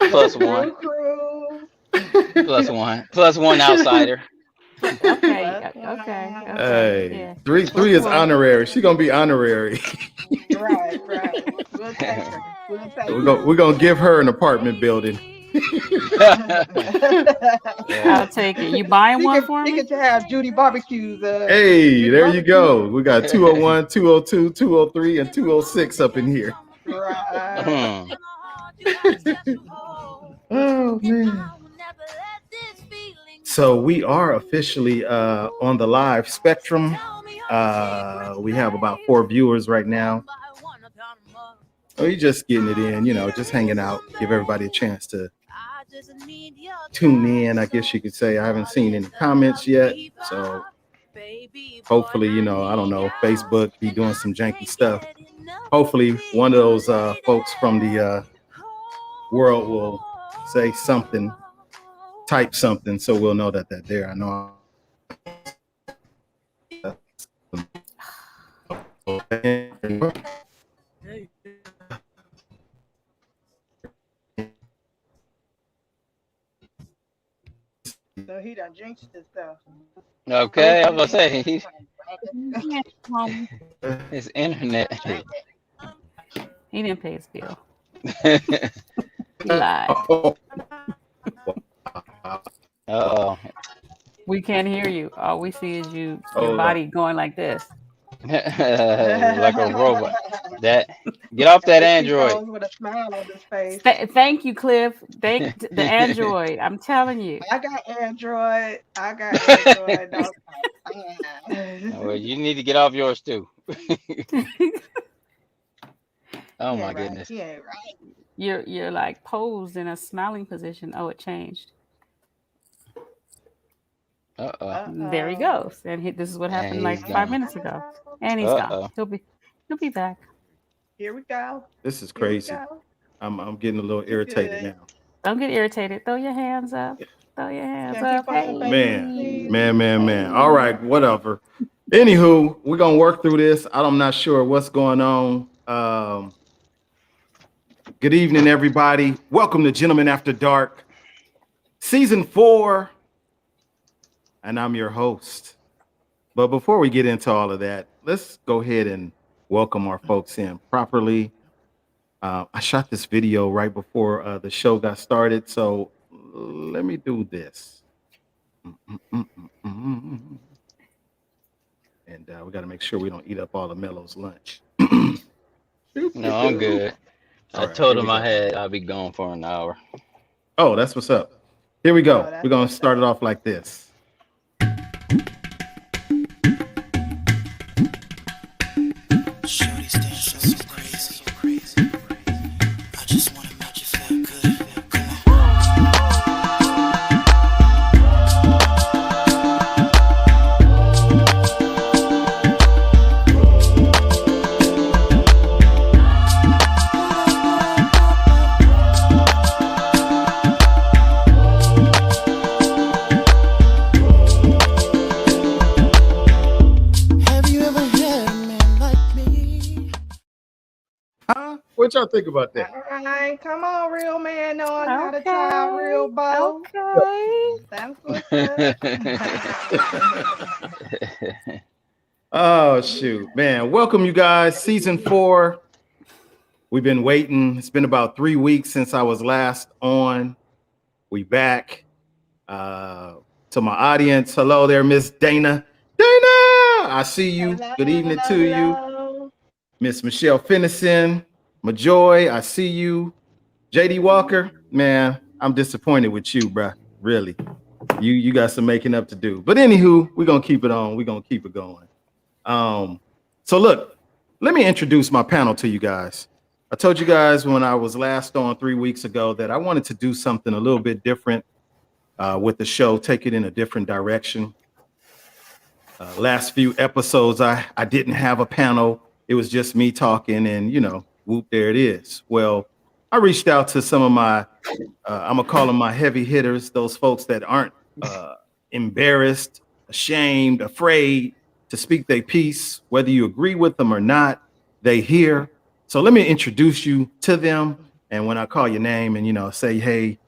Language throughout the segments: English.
plus one, Crew. plus one outsider. Okay, Plus okay, Hey, yeah. three What's is one? honorary. She gonna be honorary. right, right. We'll take her. We'll take We're gonna give her an apartment building. her. Yeah. I'll take it. You buying He one could for he me? could have Judy barbecues. Hey, Judy there you barbecue. go. We got 201, 202, 203, and 206 up in here. Right. Hmm. Oh man. So we are officially on the live spectrum. We have about 4 viewers right now. We just getting it in, just hanging out, give everybody a chance to tune in. I guess you could say I haven't seen any comments yet. So hopefully, I don't know, Facebook be doing some janky stuff. Hopefully one of those folks from the world will say something, type something, so we'll know that they're there. I know. So he done jinxed himself. Okay, I was gonna say Yeah, homie. his internet. He didn't pay his bill. Uh He lied. oh. We can't hear you. All we see is your Hold on. body going like this. Like a robot. That get off that He Android. goes with a smile on his face. Thank you, Cliff. Thank the Android. I'm telling you. I got Android. I got Android. Well, you need to get off yours too. Oh He my ain't right. goodness. He ain't right. You're like posed in a smiling position. Oh, it changed. Uh-oh. There he goes. And this is what And happened he's like 5 minutes gone. ago. And he's gone. Uh-oh. He'll be back. Here we go. This is Here we crazy. go. I'm getting a little You irritated good. now. Don't get irritated. Throw your hands up. Throw your hands Can I up. keep on your Hey. face, please? Man. All right, whatever. Anywho, we're gonna work through this. I'm not sure what's going on. Good evening, everybody. Welcome to Gentlemen After Dark, season 4, and I'm your host. But before we get into all of that, let's go ahead and welcome our folks in properly. I shot this video right before the show got started, so let me do this. And we got to make sure we don't eat up all the Mello's lunch. No, I'm good. I All right, told here him we I go. had I'll be gone for an hour. Oh, that's what's up. Here we Oh, go. that's We're going to what's start it up. off like this. Shorty's dancing so crazy, crazy. I just wanna make you feel good. Come on. Have you ever had a man like me? Huh? What y'all think about that? All right, come on, real man knowing how to tie a Okay. real bow. Okay. That's what's up. Oh, shoot, man. Welcome, you guys. Season 4. We've been waiting. It's been about 3 weeks since I was last on. We back. To my audience, hello there, Miss Dana. Dana, I see you. Good evening to you. Hello. Miss Michelle Finnison, Majoy, I see you. JD Walker, man, I'm disappointed with you, bruh. Really. You got some making up to do. But anywho, we're gonna keep it on. We're gonna keep it going. So look, let me introduce my panel to you guys. I told you guys when I was last on 3 weeks ago that I wanted to do something a little bit different with the show, take it in a different direction. Last few episodes, I didn't have a panel. It was just me talking and, whoop, there it is. Well, I reached out to some of my, I'm going to call them my heavy hitters, those folks that aren't embarrassed, ashamed, afraid to speak their piece, whether you agree with them or not, they hear. So let me introduce you to them. And when I call your name and say, hey,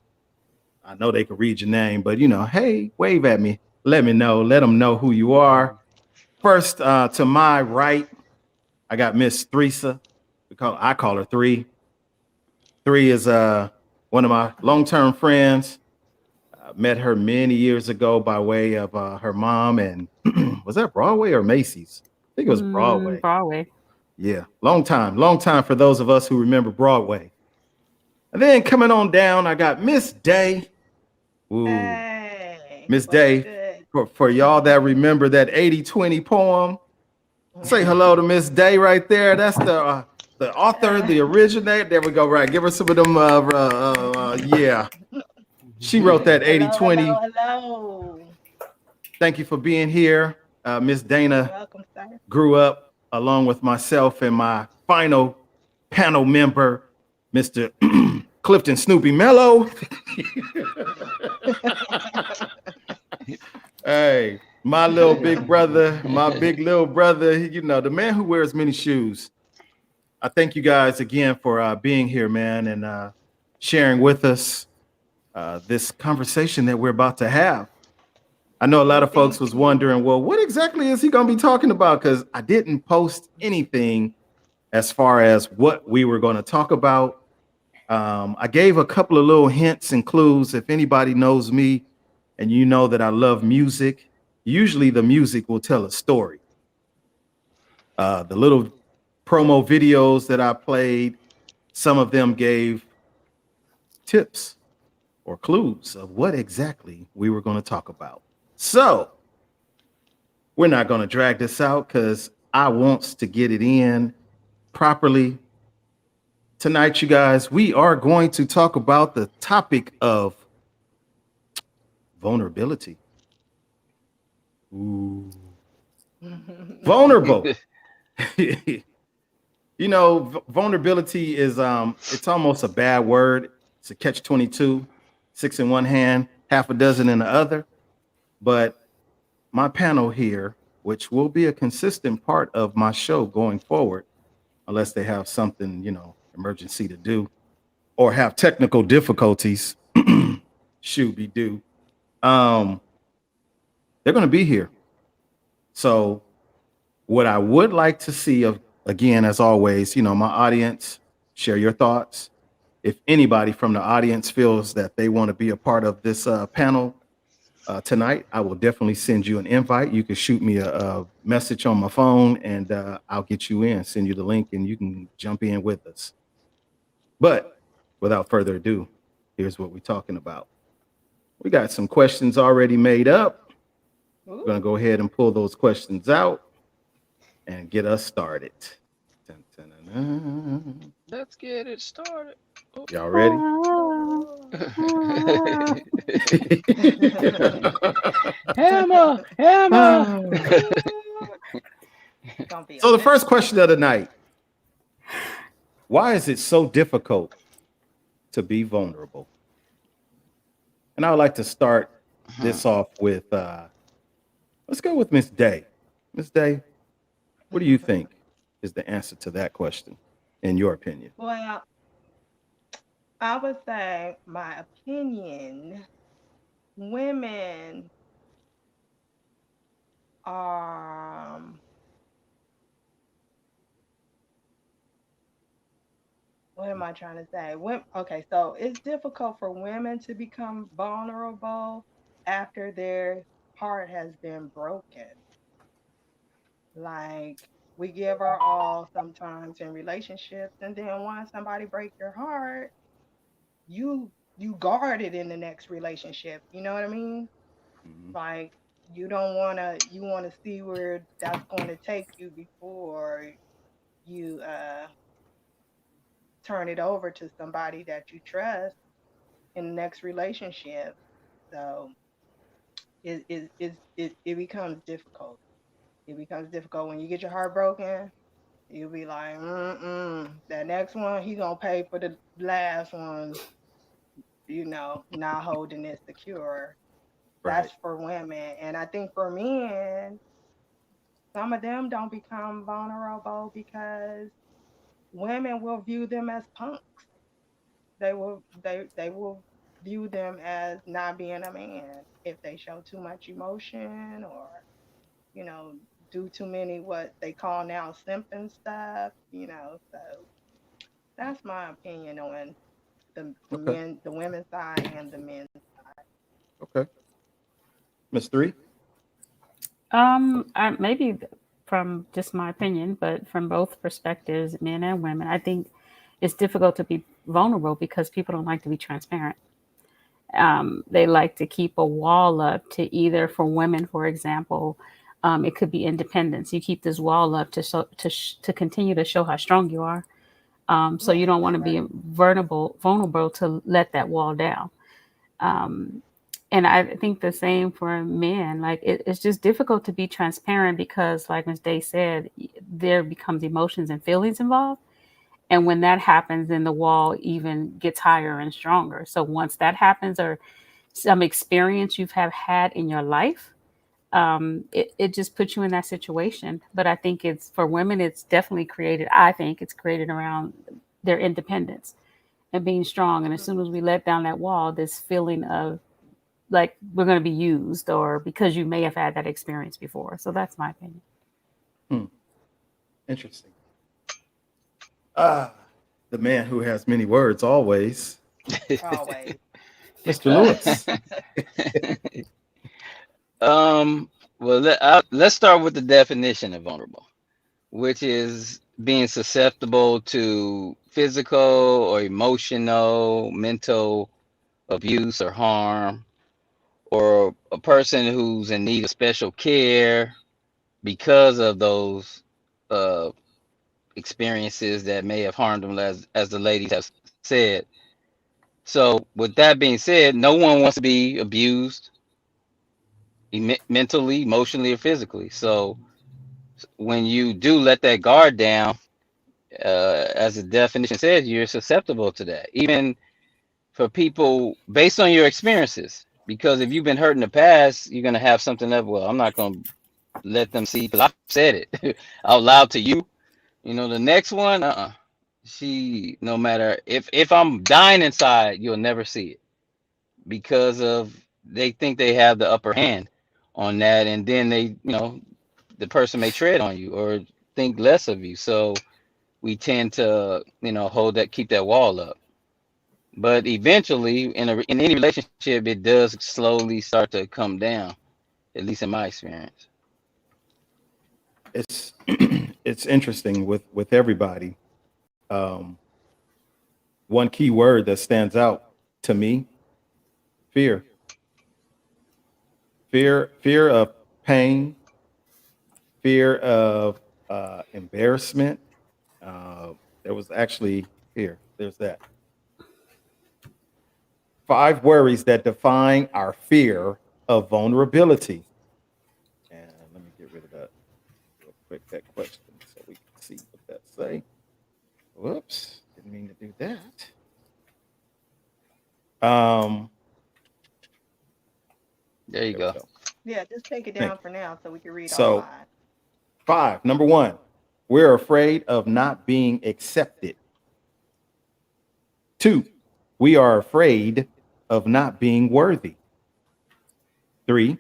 I know they can read your name, but hey, wave at me. Let me know. Let them know who you are. First, to my right, I got Miss Theresa. I call her Three. Three is one of my long-term friends. I met her many years ago by way of her mom, and was that Broadway or Macy's? I think it was Broadway. Broadway. Yeah, long time for those of us who remember Broadway. And then coming on down, I got Miss Day. Ooh, Hey, Miss what's Day. good? For y'all that remember that 80/20 poem, say hello to Miss Day right there. That's the author, the originator. There we go. Right, give her some of them. Yeah, she wrote that Hello, 80/20. hello, hello. Thank you for being here. Miss Dana Welcome, sir. grew up along with myself and my final panel member, Mr. Clifton Snoopy Mello. Hey, my little big brother, my big little brother, the man who wears many shoes. I thank you guys again for being here, man, and sharing with us this conversation that we're about to have. I know a lot of folks was wondering, well, what exactly is he going to be talking about? Because I didn't post anything as far as what we were going to talk about. I gave a couple of little hints and clues. If anybody knows me and you know that I love music, usually the music will tell a story. The little promo videos that I played, some of them gave tips or clues of what exactly we were going to talk about. So we're not going to drag this out because I wants to get it in properly. Tonight, you guys, we are going to talk about the topic of vulnerability. Ooh. Vulnerable. Vulnerability is it's almost a bad word. It's a catch 22, six in one hand, half a dozen in the other. But my panel here, which will be a consistent part of my show going forward, unless they have something, emergency to do or have technical difficulties, should be due. They're going to be here. So what I would like to see of, again, as always, my audience, share your thoughts. If anybody from the audience feels that they want to be a part of this panel tonight, I will definitely send you an invite. You can shoot me a message on my phone and I'll get you in, send you the link, and you can jump in with us. But without further ado, here's what we're talking about. We got some questions already made up. We're going to go ahead and pull those questions out and get us started. Dun, dun, dun, dun. Let's get it started. Oh. Y'all ready? Hammer, hammer. So the first question of the night: why is it so difficult to be vulnerable? And I would like to start this off with let's go with Miss Day. Miss Day, what do you think is the answer to that question, in your opinion? Well, I would say my opinion, women are what am I trying to say? Okay, so it's difficult for women to become vulnerable after their heart has been broken. Like we give our all sometimes in relationships, and then once somebody break your heart, you guard it in the next relationship. You know what I mean? Mhm. Like you wanna see where that's going to take you before you turn it over to somebody that you trust in the next relationship. So it becomes difficult. It becomes difficult when you get your heart broken. You'll be like, that next one he gonna pay for the last one. Not holding it secure. That's Right. for women, and I think for men, some of them don't become vulnerable because women will view them as punks. they will view them as not being a man if they show too much emotion, or you know, do too many what they call now simping stuff, you know. So that's my opinion on Okay. the women's side and the men's. Okay. Miss Three. Maybe from just my opinion, but from both perspectives, men and women, I think it's difficult to be vulnerable because people don't like to be transparent. They like to keep a wall up to either, for women, for example, it could be independence. You keep this wall up to to continue to show how strong you are. So you don't want to be vulnerable to let that wall down. Um, and I think the same for men. Like it's just difficult to be transparent because, like Ms. Day said, there becomes emotions and feelings involved. And when that happens, then the wall even gets higher and stronger. So once that happens, or some experience you've have had in your life, it just puts you in that situation. But I think it's for women, it's definitely created. I think it's created around their independence and being strong. And as soon as we let down that wall, this feeling of like we're going to be used, or because you may have had that experience before. So that's my opinion. Hmm. Interesting. Ah, the man who has many words always, Always. Mr. Lewis. Well, let's start with the definition of vulnerable, which is being susceptible to physical or emotional, mental abuse or harm, or a person who's in need of special care because of those uh, experiences that may have harmed them, as the ladies have said. So, with that being said, no one wants to be abused mentally, emotionally, or physically. So, when you do let that guard down, as the definition says, you're susceptible to that. Even for people based on your experiences. Because if you've been hurt in the past, you're gonna have something that, well, I'm not gonna let them see because I've said it out loud to you. You know, the next one, she, no matter if I'm dying inside, you'll never see it because of they think they have the upper hand on that, and then they, the person may tread on you or think less of you. So we tend to, keep that wall up. But eventually, in any relationship, it does slowly start to come down. At least in my experience. It's it's interesting with everybody. Um, one key word that stands out to me: fear. Fear of pain, fear of embarrassment. Uh, there was actually here. There's that. 5 worries that define our fear of vulnerability. And let me get rid of that real quick. That question, so we can see what that say. Whoops, didn't mean to do that. There you There we go. go. Yeah, just take it Thank down you. for now so we can read all So 5. 5, number 1, we're afraid of not being accepted. 2, we are afraid of not being worthy. 3,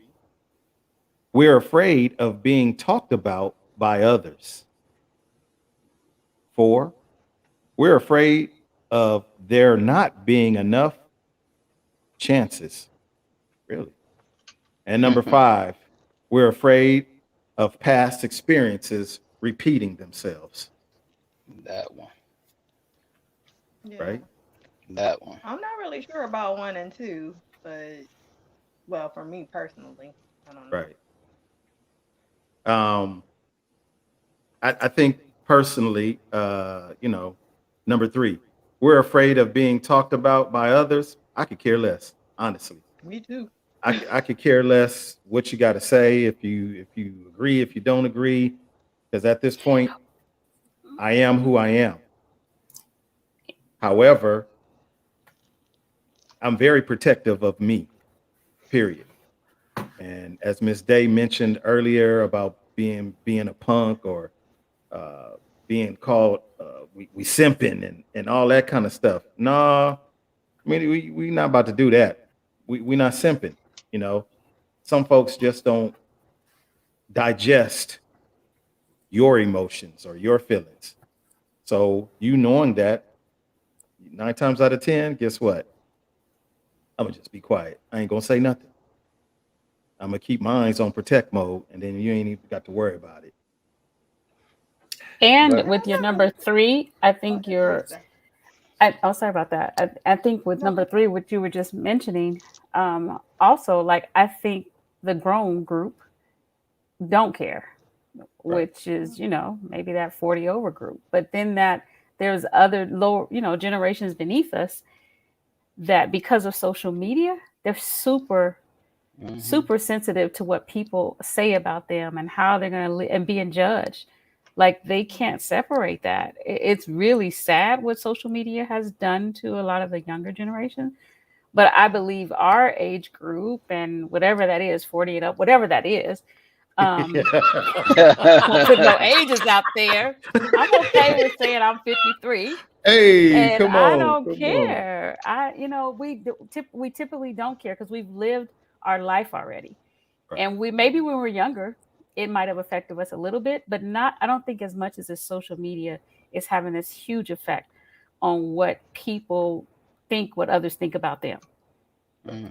we're afraid of being talked about by others. 4, we're afraid of there not being enough chances. Really. And number 5, we're afraid of past experiences repeating themselves. That one. Yeah. Right? That one. I'm not really sure about 1 and 2, but well, for me personally, I don't know. Right. Um, I think personally, number 3, we're afraid of being talked about by others. I could care less, honestly. Me too. I could care less what you got to say, if you agree, if you don't agree, because at this point, I am who I am. However, I'm very protective of me, period. And as Miss Day mentioned earlier about being a punk, or being called we simping and all that kind of stuff. Nah, I mean, we not about to do that. We not simping. You know, some folks just don't digest your emotions or your feelings. So you knowing that 9 times out of 10, guess what? I'm gonna just be quiet. I ain't gonna say nothing. I'm gonna keep mine on protect mode, and then you ain't even got to worry about it. And But I with your don't know. number three, I Go think ahead. You you're. say Oh, sorry about that. I think with no. number Go three, what you were just mentioning, also, like, I think the grown group don't care, right, which is, maybe that 40 over group. But then there's other lower, generations beneath us that because of social media, they're super, Hmm. super sensitive to what people say about them and how they're going to live and being judged. Like they can't separate that. It's really sad what social media has done to a lot of the younger generation. But I believe our age group and whatever that is, 40 and up, whatever that is, um, won't put no ages out there. I'm okay with saying I'm 53 hey, and come I on, don't come on. care. We typically don't care because we've lived our life already. Right. And we maybe when we were younger, it might have affected us a little bit, but not. I don't think as much as this social media is having this huge effect on what people think, what others think about them.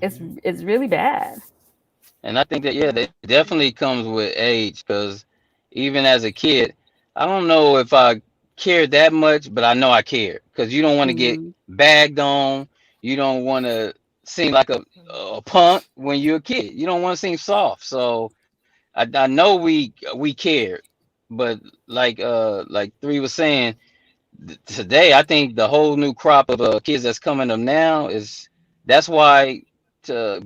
It's Hmm. it's really bad. And I think that, yeah, I that agree. definitely comes with age because even as a kid, I don't know if I cared that much, but I know I cared because you don't want to get Hmm. bagged on. You don't want to seem like a punk when you're a kid. You don't want to seem soft. So I know we cared, but like Three was saying, today I think the whole new crop of kids that's coming up now is that's why to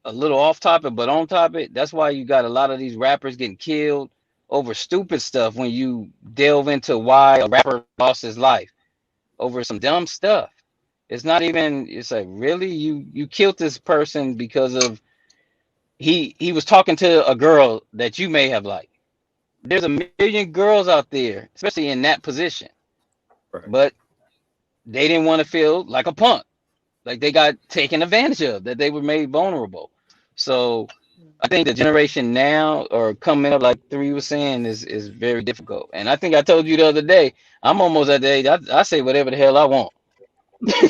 a little off topic but on topic, that's why you got a lot of these rappers getting killed over stupid stuff when you delve into why a rapper lost his life over some dumb stuff. It's not even, it's like, really, you killed this person because of he was talking to a girl that you may have liked. There's a million girls out there, especially in that position, Right. but they didn't want to feel like a punk, like they got taken advantage of, that they were made vulnerable. So I think the generation now or coming up, like Three was saying, is very difficult. And I think I told you the other day, I'm almost at the age I say whatever the hell I want.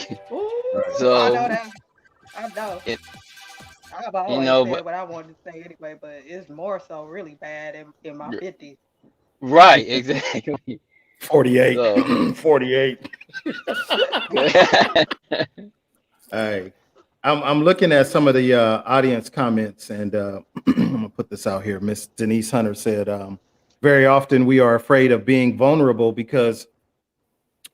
Right. Ooh, I know So that. I know. it, I've you always know, said but what I wanted to say anyway, but it's more so really bad in my 50s. right, exactly. 48. So 48. Hey, I'm looking at some of the audience comments, and I'm gonna put this out here. Miss Denise Hunter said, "Very often we are afraid of being vulnerable because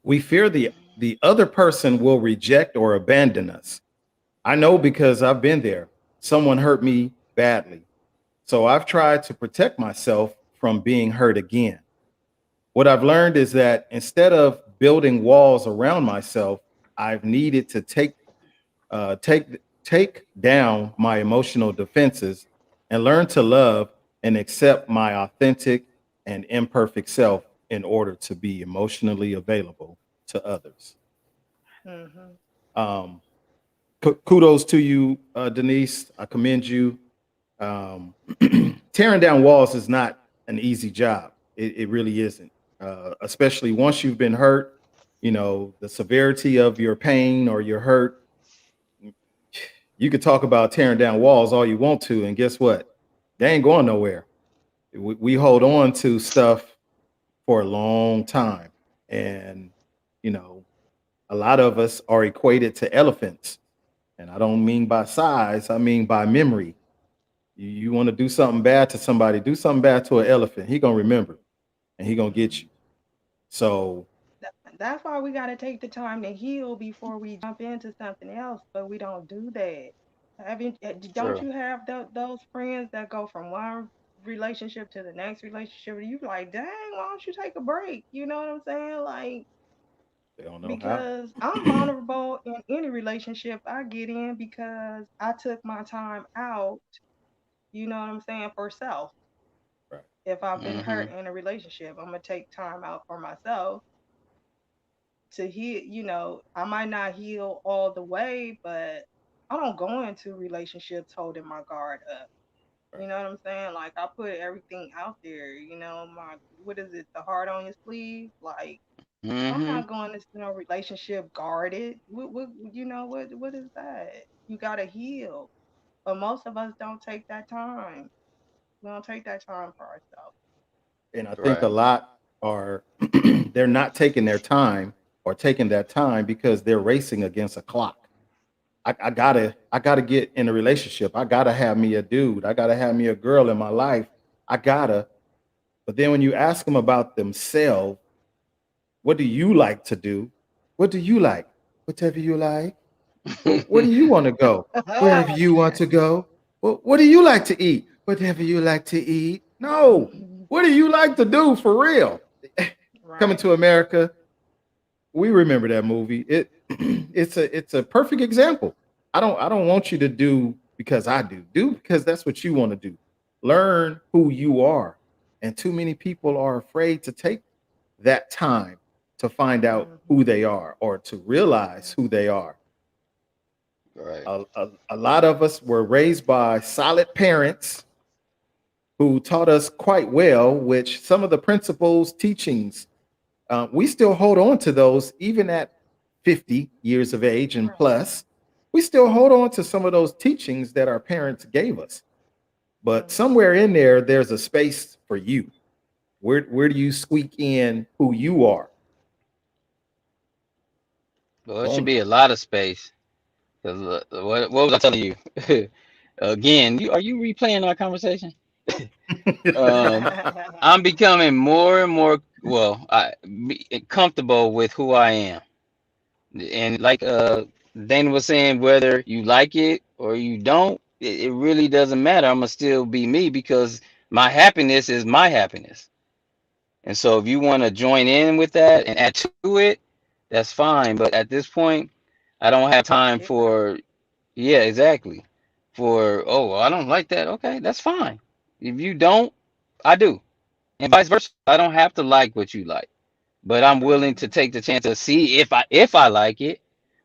we fear the other person will reject or abandon us. I know because I've been there. Someone hurt me badly, so I've tried to protect myself from being hurt again. What I've learned is that instead of building walls around myself, I've needed to take down my emotional defenses and learn to love and accept my authentic and imperfect self in order to be emotionally available to others." Hmm. Um, Kudos to you, Denise. I commend you. Um, Tearing down walls is not an easy job. It really isn't, especially once you've been hurt. You know, the severity of your pain or your hurt, you could talk about tearing down walls all you want to, and guess what? They ain't going nowhere. We hold on to stuff for a long time, and you know, a lot of us are equated to elephants, and I don't mean by size. I mean by memory. You want to do something bad to somebody, do something bad to an elephant. He gonna remember, and he gonna get you. So That's why we got to take the time to heal before we jump into something else, but we don't do that. Don't true. you have those friends that go from one relationship to the next relationship? And you like, dang, why don't you take a break? You know what I'm saying? Like, they don't know how. because I'm vulnerable in any relationship I get in because I took my time out, you know what I'm saying, for self. Right. If I've been Hmm. hurt in a relationship, I'm gonna take time out for myself to heal, I might not heal all the way, but I don't go into relationships holding my guard up. You know what I'm saying? Like I put everything out there, my what is it, the heart on your sleeve? Like I'm Mm-hmm. not going to relationship guarded. What is that? You gotta heal. But most of us don't take that time. We don't take that time for ourselves. And I think a Right. lot are they're not taking their time or taking that time because they're racing against a clock. I gotta get in a relationship. I gotta have me a dude. I gotta have me a girl in my life. I gotta. But then when you ask them about themselves, what do you like to do? What do you like? Whatever you like. Well, where do you want to go? Wherever you want to go. Well, what do you like to eat? Whatever you like to eat. No. What do you like to do for real? Coming Right. to America, we remember that movie. It's a perfect example. I don't want you to do because I do. Do because that's what you want to do. Learn who you are. And too many people are afraid to take that time to find out who Mhm. they are or to realize who they are. Right. A lot of us were raised by solid parents who taught us quite well, which some of the principles, teachings, we still hold on to those even at 50 years of age and Right. plus. We still hold on to some of those teachings that our parents gave us. But Mhm. somewhere in there, there's a space for you. Where do you squeak in who you are? Well, it should Boom. be a lot of space. 'Cause, what was I telling you? Again, are you replaying our conversation? Um, I'm becoming more and more comfortable with who I am, and like Dana was saying, whether you like it or you don't, it really doesn't matter. I'm gonna still be me because my happiness is my happiness. And so, if you want to join in with that and add to it, that's fine. But at this point, I don't have time Get out. for yeah, exactly. For oh, I don't like that. Okay, that's fine. If you don't, I do, and vice versa. I don't have to like what you like, but I'm willing to Mhm. take the chance to see if I like it.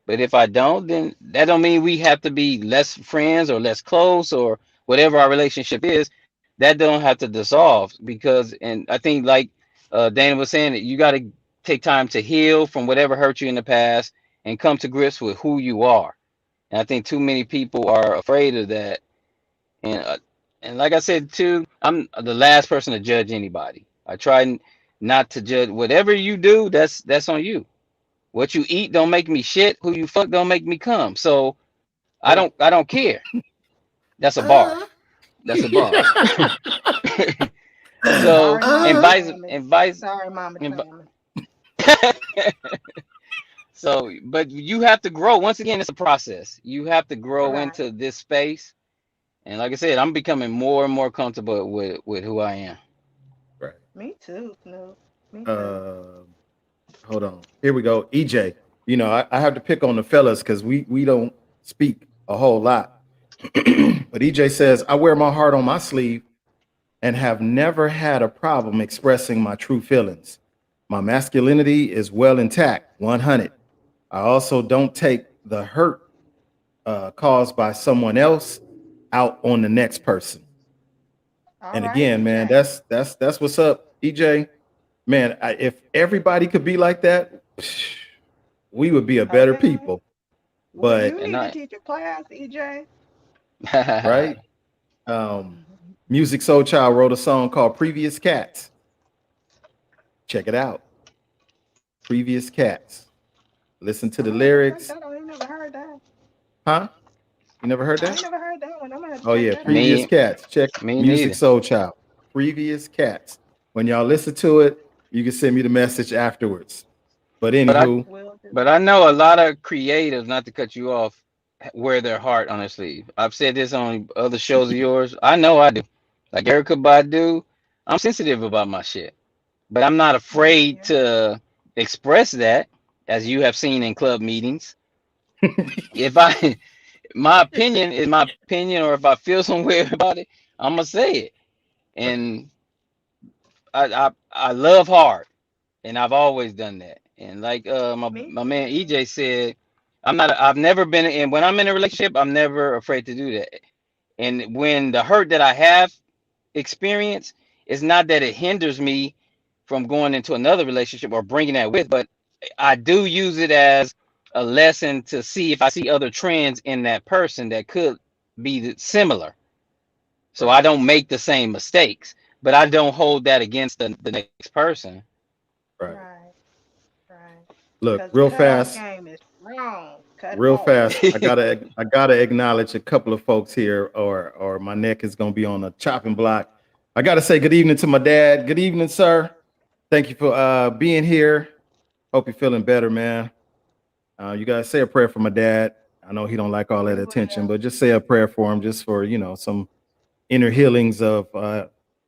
But if I don't, then that don't mean we have to be less friends or less close or whatever our relationship is. That don't have to dissolve because, and I think like Dana was saying, that you got to take time to heal from whatever hurt you in the past and come to grips with who you are. And I think too many people are afraid of that. And and like I said too, I'm the last person to judge anybody. I try not to judge whatever you do. That's on you. What you eat don't make me shit. Who you fuck don't make me come. So Oh. I don't care. That's a bar. Uh, That's a bar. So Sorry, Mama Thomas. Sorry, Mama and, Thomas. so but you have to grow. Once again, it's a process. You have to grow Right. into this space. And like I said, I'm becoming more and more comfortable with who I am. right. Me too, Snoop. Me too. Uh, hold on. Here we go. EJ. I have to pick on the fellas because we don't speak a whole lot. But EJ says, I wear my heart on my sleeve and have never had a problem expressing my true feelings. My masculinity is well intact, 100. I also don't take the hurt caused by someone else out on the next person. All And right, again, man, EJ. that's what's up, EJ. Man, if everybody could be like that, we would be a better Okay. people. Well, you But And need to I teach a class, EJ. right, Music Soul Child wrote a song called "Previous Cats." Check it out. Previous Cats. Listen to I'm the gonna have to check lyrics. that out. I ain't never heard that. Huh? You never heard I ain't that? never heard that one. I'm gonna have to Oh check yeah, that out. Previous me Cats. Check me Music neither. Soul Child. Previous Cats. When y'all listen to it, you can send me the message afterwards. But But I anywho, Will do. but I know a lot of creatives, not to cut you off, wear their heart on their sleeve. I've said this on other shows of yours. I know I do. Like Erica Badu, I'm sensitive about my shit. But I'm not afraid Yeah. to express that, as you have seen in club meetings. If I my opinion is my opinion, or if I feel some way about it, I'm gonna say it. right. And I love hard, and I've always done that. And like Me my man too. EJ said, I've never been in when I'm in a relationship, I'm never afraid to do that. And when the hurt that I have experienced, it's not that it hinders me from going into another relationship or bringing that with, but I do use it as a lesson to see if I see other trends in that person that could be similar. So I Right, don't make the same mistakes, but I don't hold that against the next person. right. Right, right. Look, Cause the cutoff game is strong. Cut real off. fast. I gotta acknowledge a couple of folks here, or my neck is gonna be on a chopping block. I gotta say good evening to my dad. Good evening, sir. Thank you for being here. Hope you're feeling better, man. You guys say a prayer for my dad. I know he don't like all We that attention, will. but just say a prayer for him, just for some inner healings of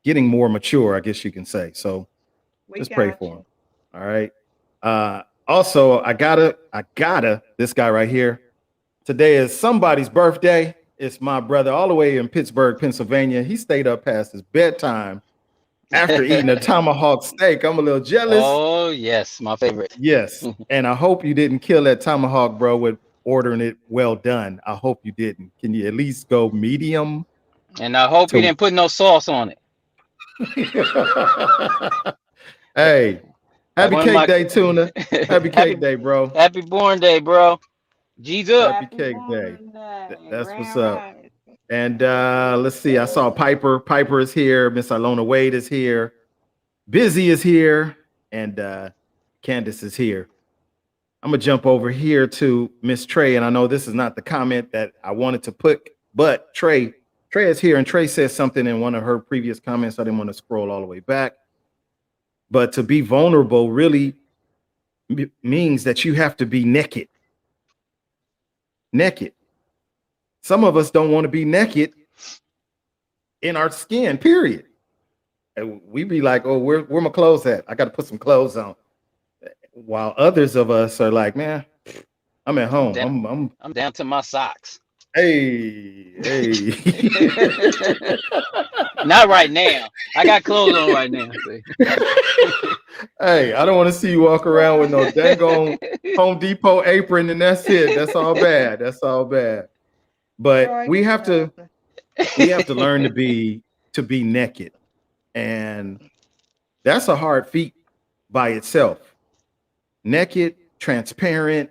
getting more mature, I guess you can say. So We just pray got for him. you. All right. Also, I gotta this guy right here. Today is somebody's birthday. It's my brother, all the way in Pittsburgh, Pennsylvania. He stayed up past his bedtime after eating a tomahawk steak. I'm a little jealous. Oh yes, my favorite. Yes. And I hope you didn't kill that tomahawk, bro, with ordering it well done. I hope you didn't. Can you at least go medium And I hope you to didn't put no sauce on it. Hey, Like happy one of cake my day, tuna. Happy happy cake day, bro. happy born day, bro. G's up. Happy Happy cake day. born day, That's what's Grand up. Rise. And let's see. I saw Piper. Piper is here. Miss Ilona Wade is here. Busy is here. And Candace is here. I'm gonna jump over here to Miss Trey. And I know this is not the comment that I wanted to put, but Trey is here, and Trey says something in one of her previous comments. I didn't want to scroll all the way back. But to be vulnerable really means that you have to be naked. Naked. Some of us don't want to be naked in our skin, period. And we be like, oh, where my clothes at? I got to put some clothes on. While others of us are like, man, I'm at I'm home. down. I'm I'm down to my socks. hey. Not right now. I got clothes on right now. See? Hey, I don't want to see you walk around with no Right. dang Home Depot apron and that's it. That's all bad. That's all bad. But Troy, we get have your to husband. learn to be naked. And that's a hard feat by itself. Naked, transparent,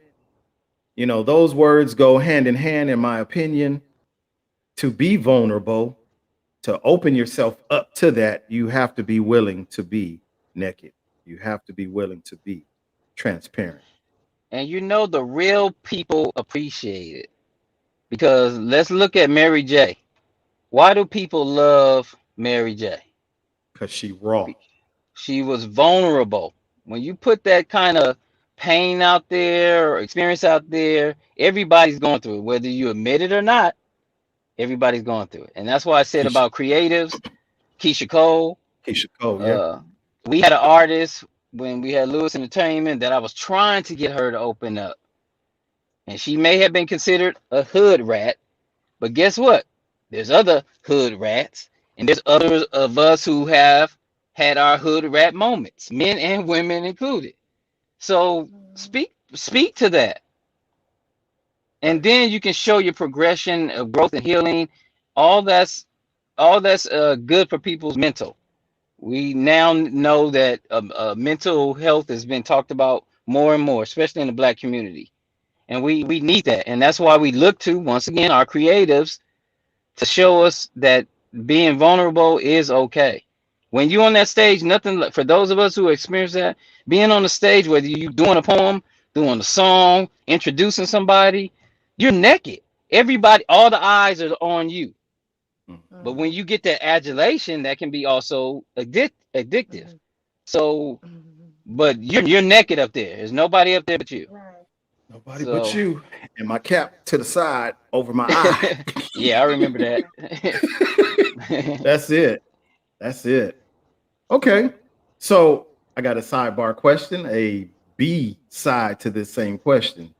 those words go hand in hand, in my opinion. To be vulnerable, to open yourself up to that, you have to be willing to be naked. You have to be willing to be transparent. And the real people appreciate it. Because let's look at Mary J. Why do people love Mary J? Because she raw. She was vulnerable. When you put that kind of pain out there or experience out there, everybody's going through it. Whether you admit it or not, everybody's going through it. And that's why I said Keisha, about creatives, Keisha Cole. Keisha Cole, yeah. Uh, we had an artist when we had Lewis Entertainment that I was trying to get her to open up. And she may have been considered a hood rat, but guess what? There's other hood rats, and there's others of us who have had our hood rat moments, men and women included. So Mhm. speak to that, and Right. then you can show your progression of growth and healing. All that's good for people's mental. We now know that mental health has been talked about more and more, especially in the Black community, and we need that, and that's why we look to once again our creatives to show us that being vulnerable is okay. When you're on that stage, nothing for those of us who experience that, being on the stage, whether you're doing a poem, doing a song, introducing somebody, you're naked. Everybody, all the eyes are on you. Mm. But when Mhm. you get that adulation, that can be also addictive. Mhm. So, Mhm. but you're naked up there. There's nobody up there but you. Right. Nobody but So, you. And my cap to the side over my eye. yeah, I remember Yeah. that. That's it. That's it. Okay. So I got a sidebar question, a B side to this same question.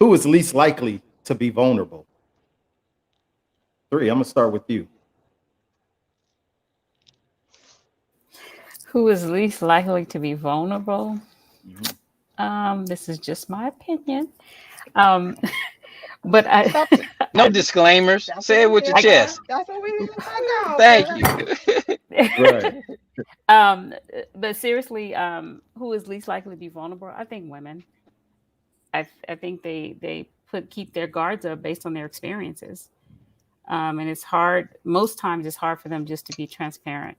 Who is least likely to be vulnerable? Three, I'm gonna start with you. Who is least likely to be vulnerable? Mhm. This is just my opinion. Um, but I, Stop. No disclaimers. That's what Say it we with your here I for. chest. That's what we here for. Go on, Thank girl. you. Right. um, but seriously, who is least likely to be vulnerable? I think women. I think they keep their guards up based on their experiences. And it's hard. Most times, it's hard for them just to be transparent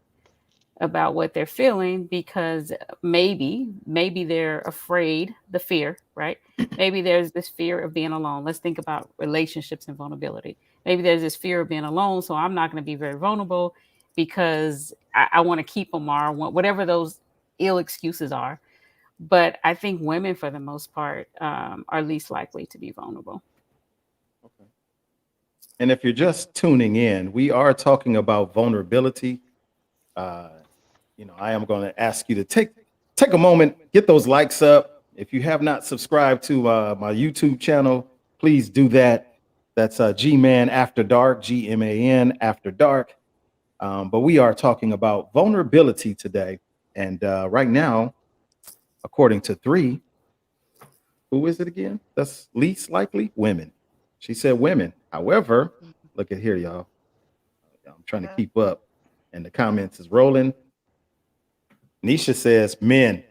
about what they're feeling because maybe they're afraid, the fear, right? Maybe there's this fear of being alone. Let's think about relationships and vulnerability. Maybe there's this fear of being alone, so I'm not going to be very vulnerable because I want to keep them, or I want whatever those ill excuses are. But I think women, for the most part, are least likely to be vulnerable. Okay. And if you're just tuning in, we are talking about vulnerability. Uh, I am going to ask you to take a moment, get those likes up. If you have not subscribed to my YouTube channel, please do that. That's G Man After Dark, GMAN After Dark. But we are talking about vulnerability today, and right now, according to three, who is it again? That's least likely women. She said women. However, look at here, y'all. I'm trying to Uh, keep up, and the comments is rolling. Nisha says men.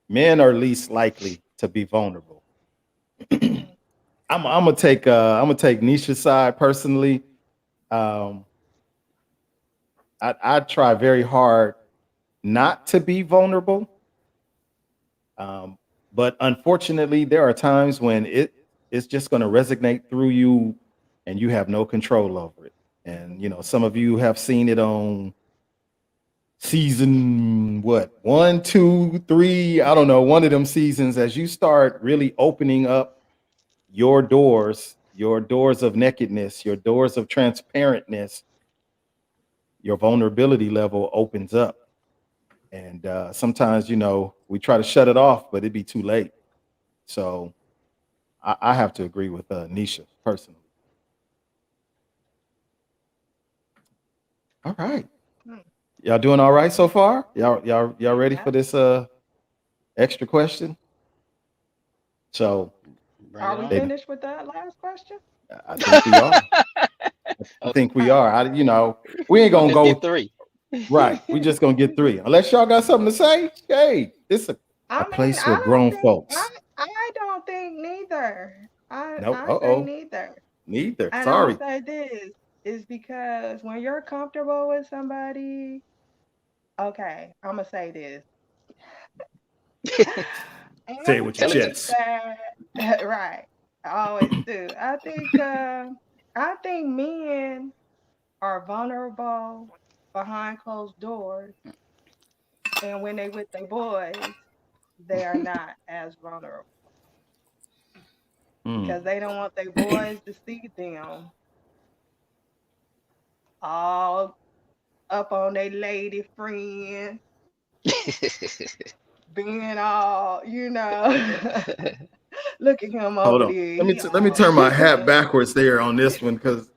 Men are least likely to be vulnerable. mm, I'm gonna take Nisha's side personally. Um, I try very hard not to be vulnerable, um, but unfortunately, there are times when it's just going to resonate through you, and you have no control over it. And some of you have seen it on season what, one, two, three, I don't know, one of them seasons. As you start really opening up your doors of nakedness, your doors of transparentness, your vulnerability level opens up. And sometimes we try to shut it off, but it'd be too late. So I have to agree with Nisha personally. All right, mm. y'all doing all right so far? Y'all ready Yeah. for this extra question? So Bring Are it we on. they finished with that last question? I think we are. I Okay. think we Oh, are. We ain't gonna Let's get go three. right. We just gonna get three. Unless y'all got something to say. Hey, this a I mean, place for grown folks. I don't think neither. Nope. I say Uh-oh. neither. Neither. And I'm gonna Sorry. say this is because when you're comfortable with somebody, okay, I'm gonna say this. And Say it I with your Tell it to think me. chest. that right. I always do. I think men are vulnerable behind closed doors, and when they with their boys, they are not as vulnerable Mm. because they don't want their boys to see them all up on their lady friend, being all, look at him Hold over on. there. Let me He let me all turn my hat simping. backwards there on this one because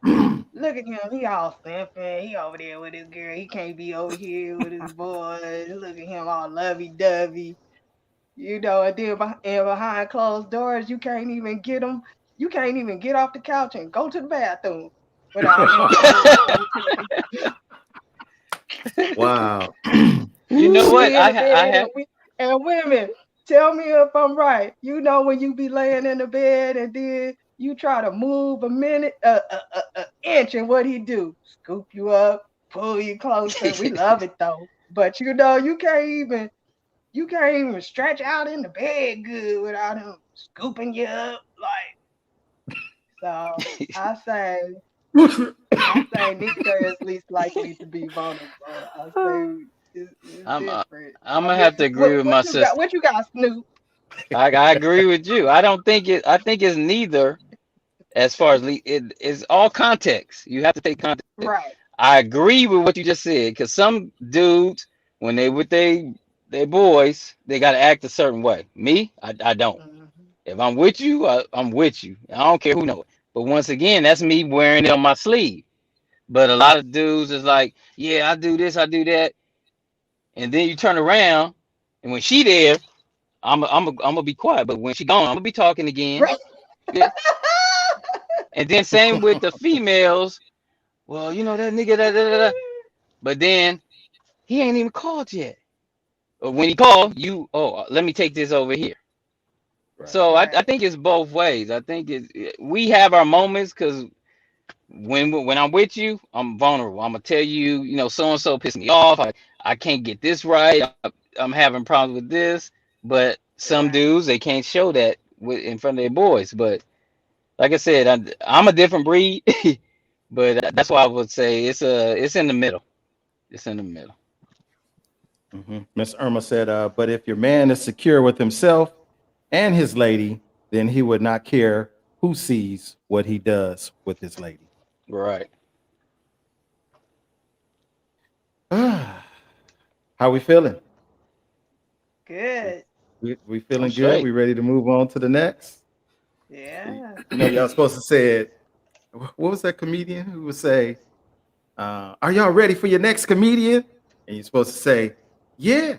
Look at him. He all simping. He over there with his girl. He can't be over here with his boys. Look at him all lovey dovey. And then and behind closed doors, you can't even get him. You can't even get off the couch and go to the bathroom without him saying something to wow. You know you. what? Be in the I bed have. and women, tell me if I'm right. When you be laying in the bed and then you try to move a minute, inch, and what he do? Scoop you up, pull you closer. We love it though, but you can't even stretch out in the bed good without him scooping you up. Like so, I say neither is least likely to be vulnerable. I say it's I'm different. I'm I gonna mean, have to agree with my what you got? sister. What you got, Snoop? I agree with you. I don't think it. I think it's neither. As far as it is all context. You have to take context. Right. I agree with what you just said because some dudes, when they with they boys, they gotta act a certain way. Me, I don't. Hmm. If I'm with you, I'm with you. I don't care who know it. But once again, that's me wearing it on my sleeve. But a lot of dudes is like, yeah, I do this, I do that. and then you turn around, and when she there, I'm gonna be quiet. But when she gone, I'm gonna be talking again. Right. Yeah. And then same with the females. Well, that nigga, but then he ain't even called yet. Or when he called, let me take this over here. Right. So I Right. think it's both ways. I think we have our moments because when I'm with you, I'm vulnerable. I'm gonna tell you, so and so pissed me off. I can't get this right. I'm having problems with this. But some Right. dudes they can't show that in front of their boys. But like I said, I'm a different breed. But that's why I would say it's in the middle. It's in the middle. Miss Irma said, but if your man is secure with himself and his lady, then he would not care who sees what he does with his lady. Right. How we feeling? Good. We I'm feeling good? straight. We ready to move on to the next? Yeah. Y'all supposed to say it. What was that comedian who would say, are y'all ready for your next comedian? And you're supposed to say, yeah,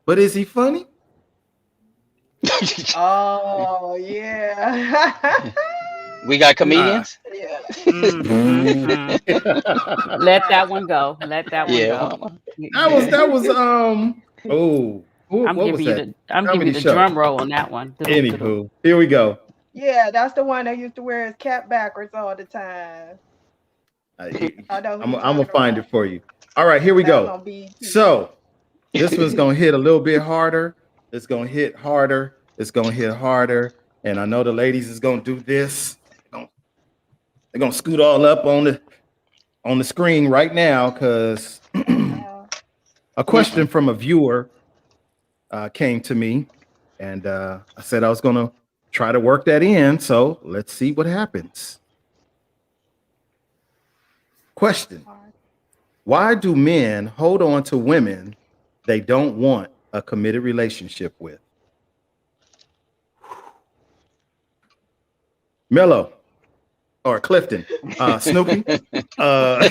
but is he funny? Oh yeah. We got Uh, comedians. Yeah. Mm-hmm. Let that one go. Let that one Yeah. go. that was I'm what was giving you that the I'm giving comedy you the show? drum roll on that one. Anywho, here we go. Yeah, that's the one that used to wear his cap backwards all the time. I, I know who I'm you're gonna talking find about. it for you. All right, here we That was go. on BT. So this one's gonna hit a little bit harder. It's gonna hit harder. It's gonna hit harder. And I know the ladies is gonna do this. They're gonna scoot all up on the screen right now because Oh no. a question from a viewer came to me, and I said I was gonna try to work that in. So let's see what happens. Question: Hard. why do men hold on to women they don't want a committed relationship with? Mello or Clifton, Snoopy. Uh,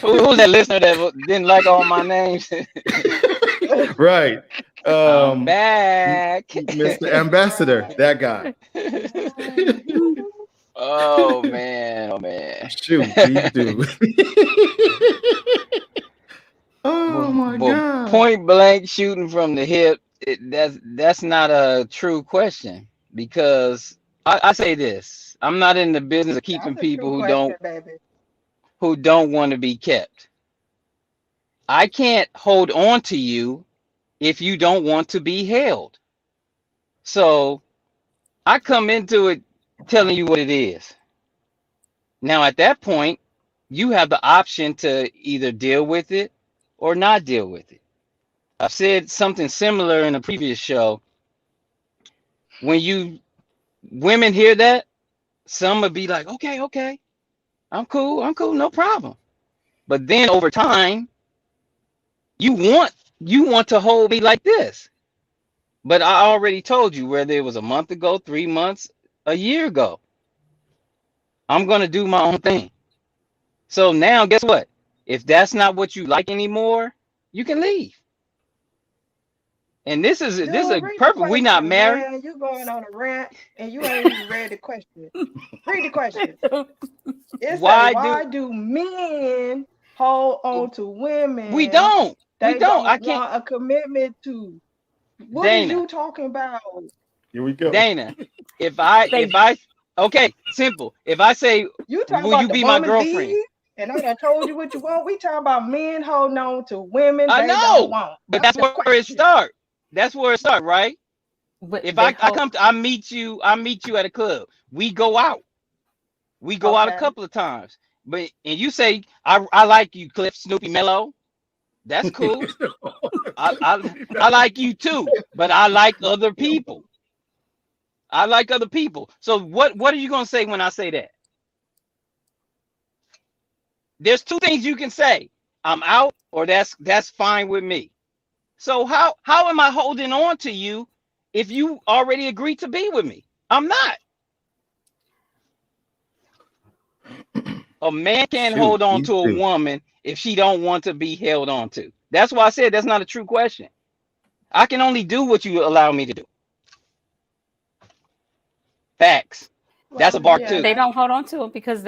Who's that listener that didn't like all my names? right. I'm back. Mr. Ambassador, Right. that guy. Oh man, oh man. Shoot, please do. Oh Well, my well, God. point blank shooting from the hip. That's not a true question because I say this. I'm not in the business of keeping That's a people true who question, don't baby. want to be kept. I can't hold on to you if you don't want to be held. So I come into it telling you what it is. Now, at that point, you have the option to either deal with it or not deal with it. I've said something similar in a previous show. When you women hear that, some would be like, okay, okay, I'm cool, no problem. But then over time, you want to hold me like this. But I already told you whether it was a month ago, 3 months, a year ago, I'm gonna do my own thing. So now, guess what? If that's not what you like anymore, you can leave. And this is Dude, a read the perfect. We not question, married. man. You going on a rant and you ain't even read the question. Read the question. It say, Why do why do men hold on to we women don't? We they don't. I don't can't. want a commitment to? What is Dana, you talking about? Here we go. Dana. If Say I okay, simple. If I say, You talking will you about the be my bum girlfriend? bees? And I done told you what you want. We talking about men holding on to women I they don't know, want. but That's that's the where it question. start. That's where it start, right? but If they I hold come to, I meet you at a club. We go out. We go out a Okay. couple of times. But and you say I like you, Cliff, Snoopy, Mellow. That's cool. I like you too, but I like other people. I like other people. So what are you gonna say when I say that? There's two things you can say. I'm out, or that's fine with me. So how am I holding on to you if you already agreed to be with me? I'm not. A man can't Shoot, hold on these to a two. woman if she don't want to be held on to. That's why I said that's not a true question. I can only do what you allow me to do. Facts. That's a Well, bar yeah, too. They that's don't hold on to them because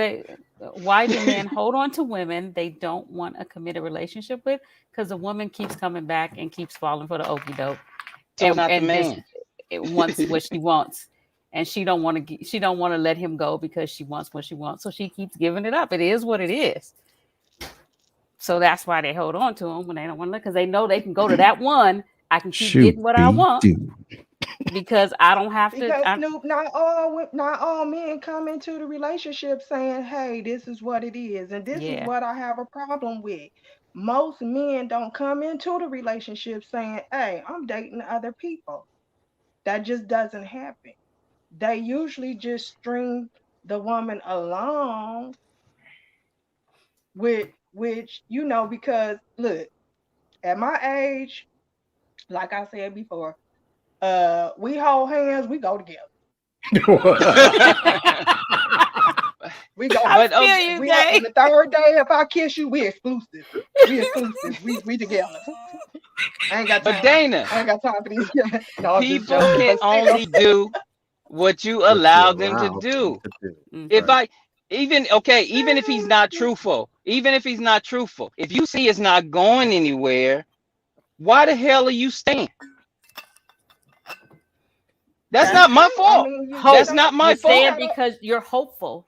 why do men hold on to women they don't want a committed relationship with? Because the woman keeps coming back and keeps falling for the okey doke, So it's not the and just man. it wants what she wants, and she don't want to let him go because she wants what she wants, so she keeps giving it up. It is what it is. So that's why they hold on to him when they don't want to, because they know they can go to that one. I can keep Shoot, getting what I B want do. because I don't have to. because Snoop, not all men come into the relationship saying, "Hey, this is what it is, and this is Yeah, what I have a problem with." Most men don't come into the relationship saying, "Hey, I'm dating other people." That just doesn't happen. They usually just string the woman along with which because look, at my age, like I said before, we hold hands, we go together. We go. I But feel okay, you, We on Jay. the third day if I kiss you, we exclusive. We exclusive. We together. I ain't got but time. Dana, I ain't got time for these. No, I'm just people joking. can But still, only do what you What you allow them to allow them do. to do. If Hmm. Right. I even if he's not truthful, if you see it's not going anywhere, why the hell are you staying? That's that's not my true. I fault. mean, you That's Hope. don't not my You're you fault. staying gotta. because you're hopeful.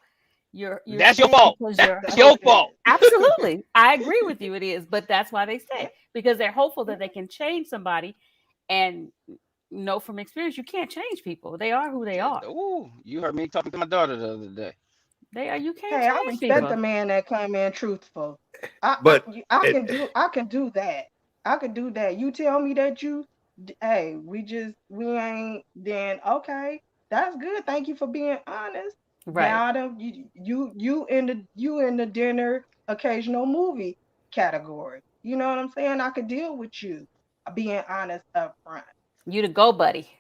You're That's your staying fault. because That's you're That's what your it fault. is. absolutely. I agree with you. It is, but that's why they stay because they're hopeful that they can change somebody, and know from experience you can't change people. They are who they are. Ooh, you heard me talking to my daughter the other day. They are. You can't Hey, I change respect people. a man that come in truthful. But I it, can do that. I can do that. You tell me that hey, we ain't, then okay, that's good. Thank you for being honest. Right. Now you in the dinner occasional movie category. You know what I'm saying? I could deal with you being honest up front. You the go buddy.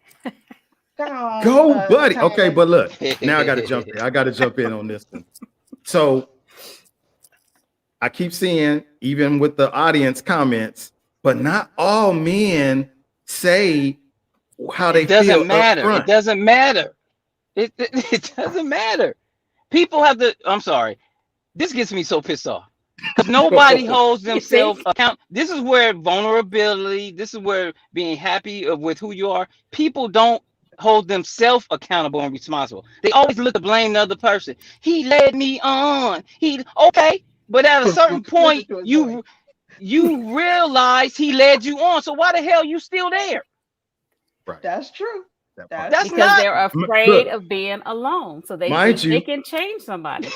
Go on, go, buddy. Okay, Thomas. but look, now I got to jump in. I got to jump in on this one. So I keep seeing, even with the audience comments, but not all men say how they It feel doesn't up matter. It front. doesn't matter. It doesn't matter. People have to. I'm sorry. This gets me so pissed off because nobody holds You see? themselves account. This is where vulnerability. This is where being happy with who you are. People don't hold themselves accountable and responsible. They always look to blame the other person. He led me on. He okay, but at a certain Listen point, to his voice. you realize he led you on. So why the hell you still there? Right. That's true. That part. That's That's true. Because not they're afraid Look, of being alone. So they mind think they you, can change somebody.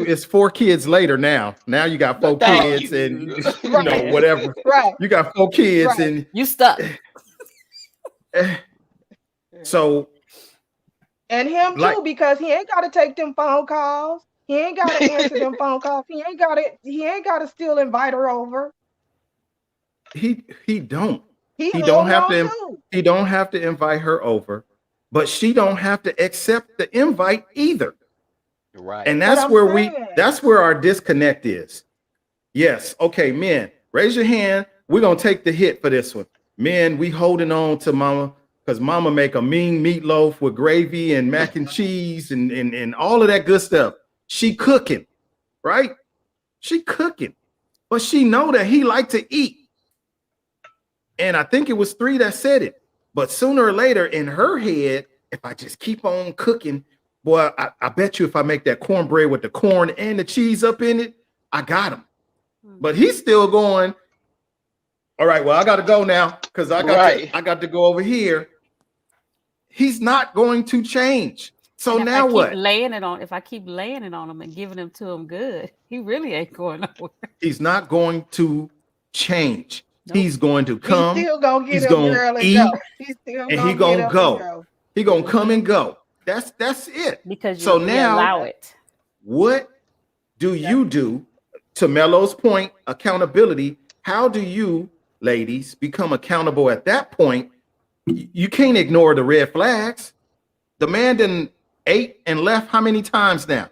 it's 4 kids later now. Now you got four thank kids you. and Mhm. Right. whatever. Right. You got 4 kids Right. and You stuck. eh, so And him like too, because he ain't gotta take them phone calls. He ain't gotta answer them phone calls. He ain't gotta still invite her over. he don't. He He don't hold have on to too. he don't have to invite her over, but she don't have to accept the invite either. Right. And But I'm saying, that's where our disconnect is. Yes. Okay, men, raise your hand. We're gonna take the hit for this one. Men, we holding on to mama because mama make a mean meatloaf with gravy and mac and cheese and all of that good stuff. She cooking, right? She cooking, but she know that he like to eat. And I think it was three that said it. But sooner or later, in her head, if I just keep on cooking, boy, I bet you if I make that cornbread with the corn and the cheese up in it, I got him. But Mhm. he's still going, all right, well, I got to go now because Right. I got to go over here. He's not going to change. So And now what? if I keep laying it on him and giving him to him good, he really ain't going nowhere. He's not going to change. Nope. He's going to he come, still gonna get he's up going to girl and eat, go. He still and he gonna get going to up and go. go. He going to come and go. That's it. Because So we now allow That, it. what do that's you do to Melo's point, accountability? How do you, ladies, become accountable at that point? You can't ignore the red flags. The man done ate and left how many times now?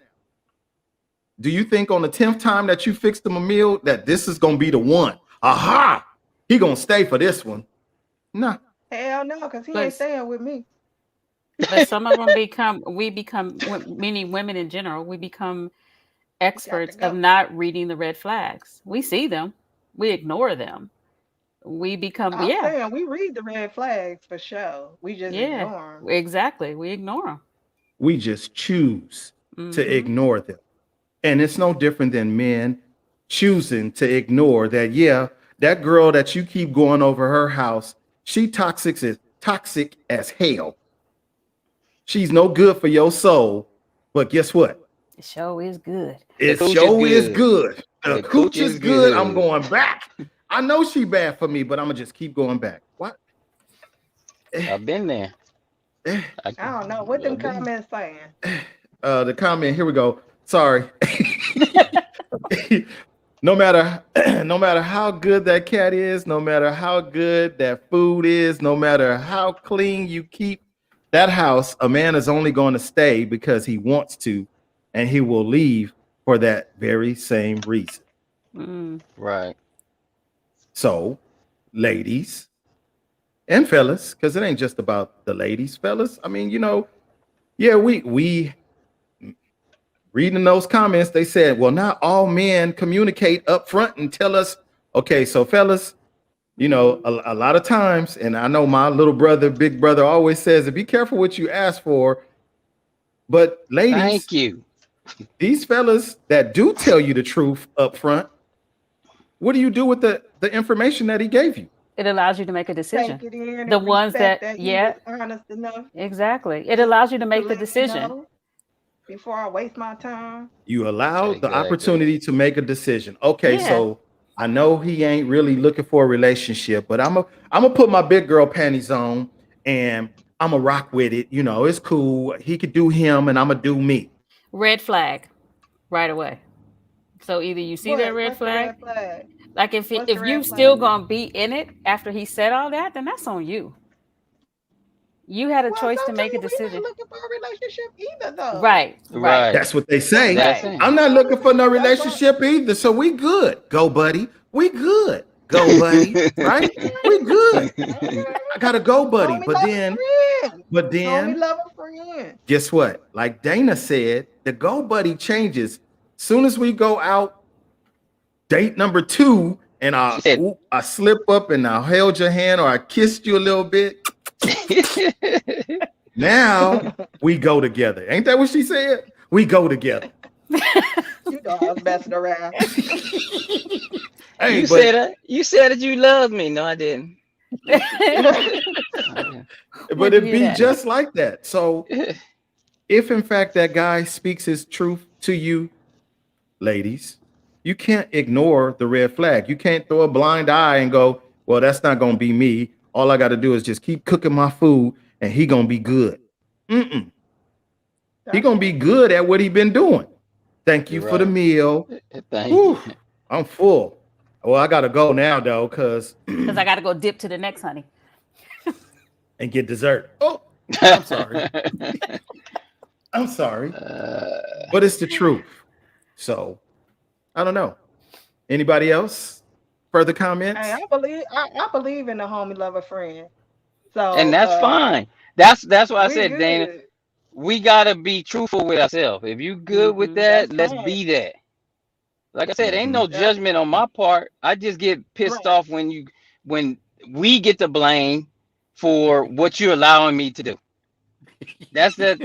Do you think on the 10th time that you fixed him a meal that this is gonna be the one? Aha! He gonna stay for this one. Nah. Hell no, because he ain't But staying with me. some of them meaning women in general, we become You got to experts of go. not reading the red flags. We see them, we ignore them. We become, I'm yeah, saying we read the red flags for sure. We just yeah, ignore them. exactly. We ignore them. We just choose to Mm-hmm. ignore them. And it's no different than men choosing to ignore that, yeah, that girl that you keep going over her house, she toxic as hell. She's no good for your soul. But guess what? The show is good. The It cooch is show is good. good. The The cooch cooch is is good. I'm good. going back. I know she bad for me, but I'm gonna just keep going back. What? I've been there. Eh, I don't know what them I've been. comments saying. the comment, here we go. Sorry. No matter no matter how good that cat is, no matter how good that food is, no matter how clean you keep that house, a man is only going to stay because he wants to, and he will leave for that very same reason. Mm. Right. So, ladies and fellas, because it ain't just about the ladies, fellas. I mean, yeah, we reading those comments, they said, well, not all men communicate up front and tell us, okay, so fellas, a lot of times, and I know my little brother, big brother always says, be careful what you ask for. But ladies, Thank you. these fellas that do tell you the truth up front, what do you do with the information that he gave you? It allows you to make a decision. Take it in The and ones respect that, that he yeah, was honest enough exactly. It allows you to to make the let me decision. know before I waste my time. You allow the Exactly. opportunity to make a decision. Okay, Yeah. so I know he ain't really looking for a relationship, but I'm gonna put my big girl panties on and I'm gonna rock with it. It's cool. He could do him and I'm gonna do me. Red flag right away. So either you see that What? red What's the flag, red flag? like if What's the if you red still flag? gonna be in it after he said all that, then that's on you. You had a Well, choice to make a sometimes we decision. not looking for a relationship either, though. Right, right. Right. That's what they That's say. what I'm Right. saying. I'm not looking for no That's what. relationship either. So we good. Go, buddy. We good. Go, buddy. Right? We good. I gotta go, buddy. Homie, love a friend. But Homie, then love a friend. guess what? Like Dana said, the go buddy changes. Soon as we go out, date number 2, and She said, I slip up and I held your hand or I kissed you a little bit. Now we go together. Ain't that what she said? We go together. You know I was messing around. Hey, you but said that. You said that you loved me. No, I didn't. I Where'd it you be hear that? just like that. So didn't. if in fact that guy speaks his truth to you, ladies, you can't ignore the red flag. You can't throw a blind eye and go, well, that's not gonna be me. All I got to do is just keep cooking my food and he gonna be good. Mm-mm. He gonna be good at what he been doing. Thank you You're for the right. meal. Thank you. Whew, I'm full. Well, I gotta go now though, cause Because I got to go dip to the next, honey. and get dessert. Oh, I'm sorry. I'm sorry, Uh, but it's the truth. So I don't know. Anybody else? Further Hey, comments? I believe in the homie, love a friend. and So that's fine. That's why I we said, Dana, good. we gotta be truthful with ourselves. If you good with Mm-hmm. that, That's let's right. be that. Like I said, ain't Mm-hmm. no That's judgment on my part. I just get pissed right. off when we get the blame for what you're allowing me to do. That's that.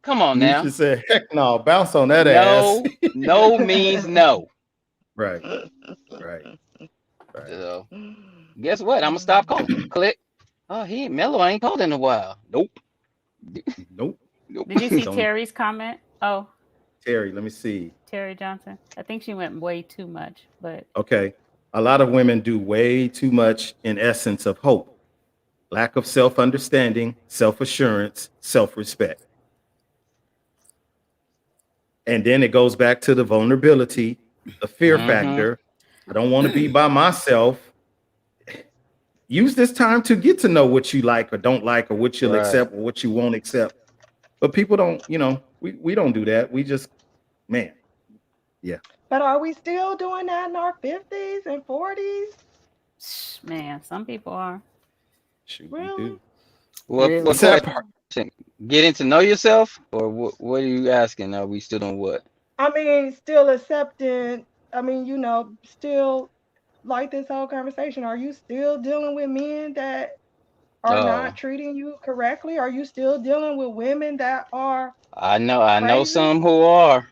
Come on Nisha now. said, heck no, bounce on that ass. No, no means no. Right, right, right. So guess what? I'm gonna stop calling. Click. Oh, he ain't Mello ain't called in a while. Nope. Nope. Nope. Did you see Don't Terry's comment? Oh, Terry, let me see. Terry Johnson. I think she went way too much, but Okay. A lot of women do way too much in essence of hope, lack of self-understanding, self-assurance, self-respect. And then it goes back to the vulnerability, the fear Mm-hmm. factor. I don't want to be by myself. Use this time to get to know what you like or don't like, or what you'll Right. accept or what you won't accept. But people don't, we don't do that. We just, man, Yeah. But are we still doing that in our 50s and 40s? Man, some people are Shoot, we Really? do. What really. What's that question? part? Getting to know yourself, or what are you asking? Are we still doing what? I mean, still accepting, I mean, still like this whole conversation. Are you still dealing with men that are Oh, not treating you correctly? Are you still dealing with women that are I know crazy? some who are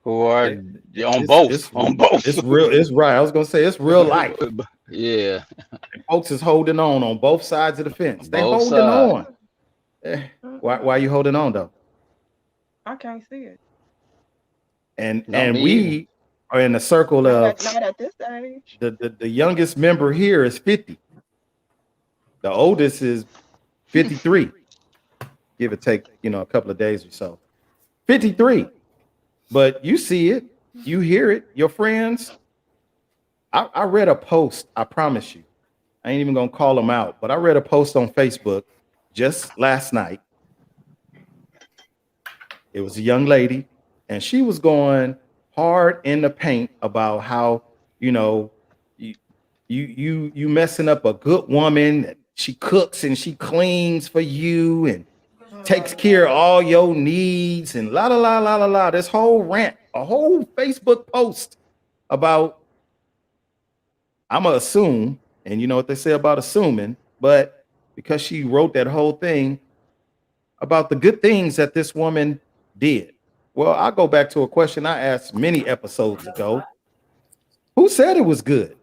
It, on both, on both. it's real. It's right. I was gonna say it's real life. Yeah, And folks is holding on both sides of the fence. They both holding sides. on. Eh, Mm-mm. why are you holding on though? I can't see it. No, And me either. we are in a circle Not of at not at this age. the youngest member here is 50. The oldest is 53, give or take, a couple of days or so. 53. But you see it, you hear it, your friends. I read a post, I promise you. I ain't even gonna call them out, but I read a post on Facebook just last night. It was a young lady, and she was going hard in the paint about how, you know, you you messing up a good woman. She cooks and she cleans for you and takes Oh care of Lord. all your needs and la la la la la la. This whole rant, a whole Facebook post about, I'm gonna assume, and you know what they say about assuming, but because she wrote that whole thing about the good things that this woman did. Well, I'll go back to a question I asked many episodes ago. Who said it was good?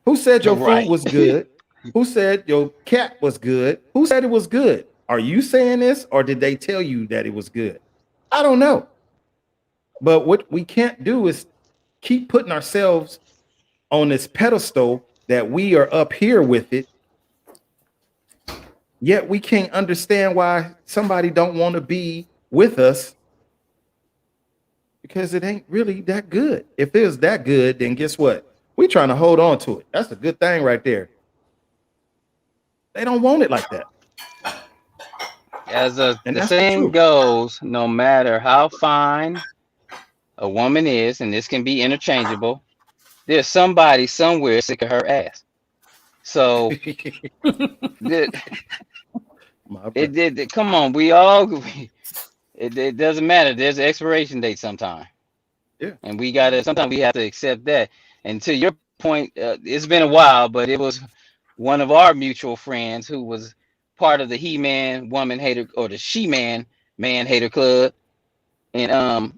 Who said your food Right. was good? Who said your cat was good? Who said it was good? Are you saying this or did they tell you that it was good? I don't know. But what we can't do is keep putting ourselves on this pedestal that we are up here with it, yet we can't understand why somebody don't want to be with us because it ain't really that good. If it was that good, then guess what? We trying to hold on to it. That's a good thing right there. They don't want it like that. As And the that's the saying truth. goes, no matter how fine a woman is, and this can be interchangeable, there's somebody somewhere sick of her ass. So it, My brother. come on, we all it doesn't matter. There's an expiration date sometime, Yeah. and sometimes we have to accept that. And to your point, it's been a while, but it was one of our mutual friends who was part of the He-Man Woman Hater or the She-Man Man Hater Club, and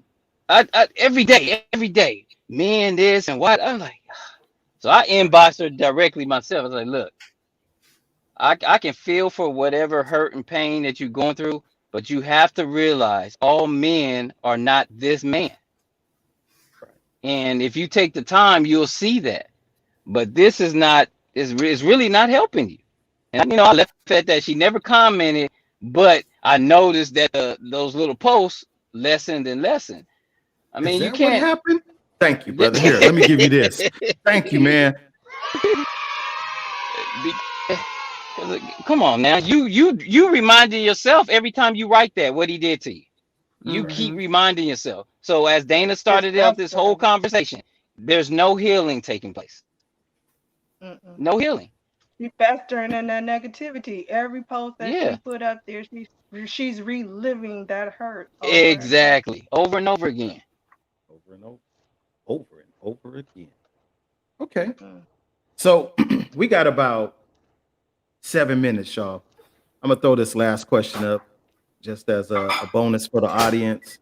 I every day, man, this and what I'm like. So I inboxed her directly myself. I was like, look, I can feel for whatever hurt and pain that you're going through, but you have to realize all men are not this man. Right. And if you take the time, you'll see that. But this is really not helping you. And I left at that. She never commented, but I noticed that those little posts lessened and lessened. I Is mean, you that what can't. happened? Thank you, brother. Here, let me give you this. Thank you, man. Be- Come on now, you reminding yourself every time you write that what he did to you. You keep Hmm. reminding yourself. So as Dana It's started out this whole festering. conversation, there's no healing taking place. Mm-mm. No healing. She's festering in that negativity. Every post that she Yeah, put up there, she's reliving that hurt over and over. exactly. Over and over again. Over and over and over again. Okay. Mm. So we got about 7 minutes, y'all. I'm gonna throw this last question up just as a bonus for the audience.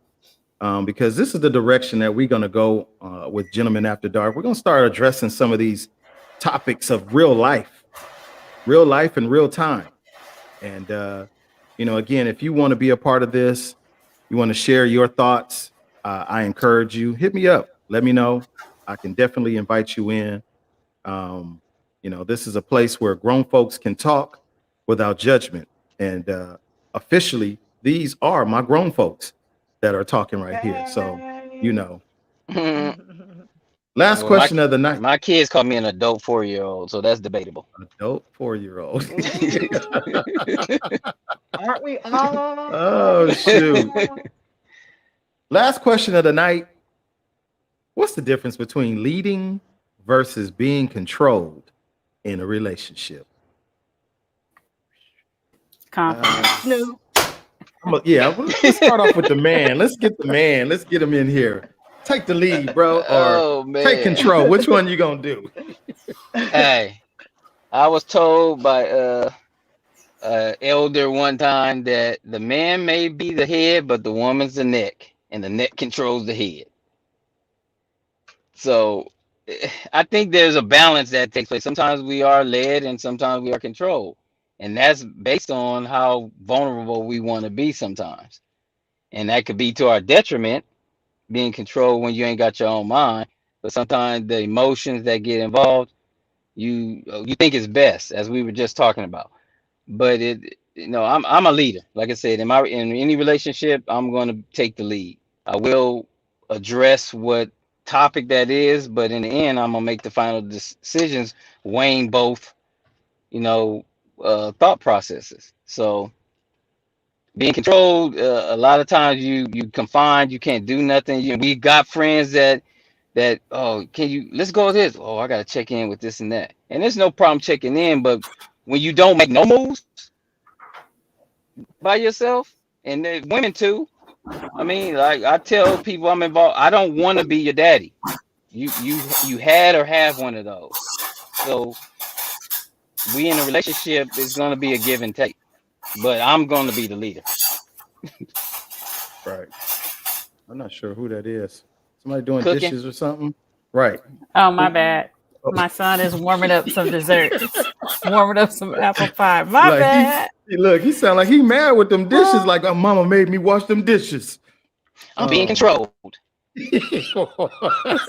Because this is the direction that we're gonna go with Gentlemen After Dark. We're gonna start addressing some of these topics of real life and real time. And again, if you want to be a part of this, you want to share your thoughts, I encourage you, hit me up. Let me know. I can definitely invite you in. This is a place where grown folks can talk without judgment. And officially, these are my grown folks that are talking right here. So, you Hey. know, last Well, my question of the night. my kids call me an adult 4 year old, so that's debatable. Adult 4-year-old. Ooh, aren't we all? Aren't Oh, we shoot. all? Last question of the night. What's the difference between leading versus being controlled in a relationship? Uh, Confidence. Snoop. yeah, well, let's start off with the man. Let's get the man. Let's get him in here. Take the lead, bro, or Oh take man. control. Which one you gonna do? Hey, I was told by elder one time that the man may be the head, but the woman's the neck, and the neck controls the head. So I think there's a balance that takes place. Sometimes we are led, and sometimes we are controlled, and that's based on how vulnerable we want to be sometimes, and that could be to our detriment, being controlled when you ain't got your own mind. But sometimes the emotions that get involved, you think it's best, as we were just talking about. But I'm a leader. Like I said, in any relationship, I'm going to take the lead. I will address what topic that is, but in the end, I'm gonna make the final decisions, weighing both, you know, thought processes. So being controlled, a lot of times you confined, you can't do nothing. We got friends that oh, can you let's go with this. Oh, I gotta check in with this and that, and there's no problem checking in, but when you don't make no moves by yourself, and women too. I mean, like I tell people I'm involved. I don't want to be your daddy. You had or have one of those. So we in a relationship is gonna be a give and take. But I'm gonna be the leader. Right. I'm not sure who that is. Somebody doing Cooking. dishes or something. Right. Oh, my Who- bad. My son is warming up some desserts, warming up some apple pie. My Like bad. look, he sound like he mad with them dishes. Like, oh, mama made me wash them dishes. I'm being Um, controlled.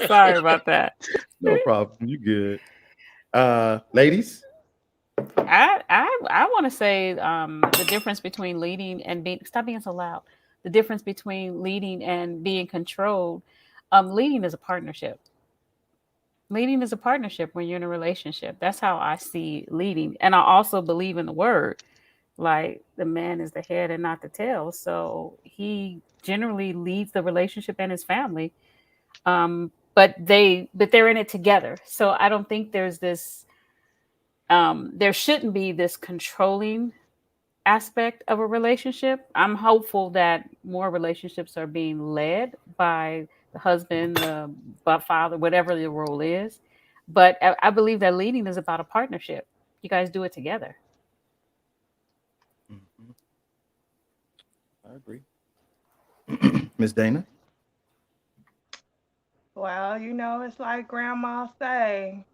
Sorry about that. no problem. You good. Ladies. I want to say the difference between leading and being, stop being so loud. The difference between leading and being controlled. Leading is a partnership. Leading is a partnership when you're in a relationship. That's how I see leading. And I also believe in the word. Like the man is the head and not the tail. So he generally leads the relationship and his family. But they're in it together. So I don't think there's this there shouldn't be this controlling aspect of a relationship. I'm hopeful that more relationships are being led by the husband, the father, whatever the role is. But I believe that leading is about a partnership. You guys do it together. Mhm. I agree. Miss Dana. Well, it's like grandma say,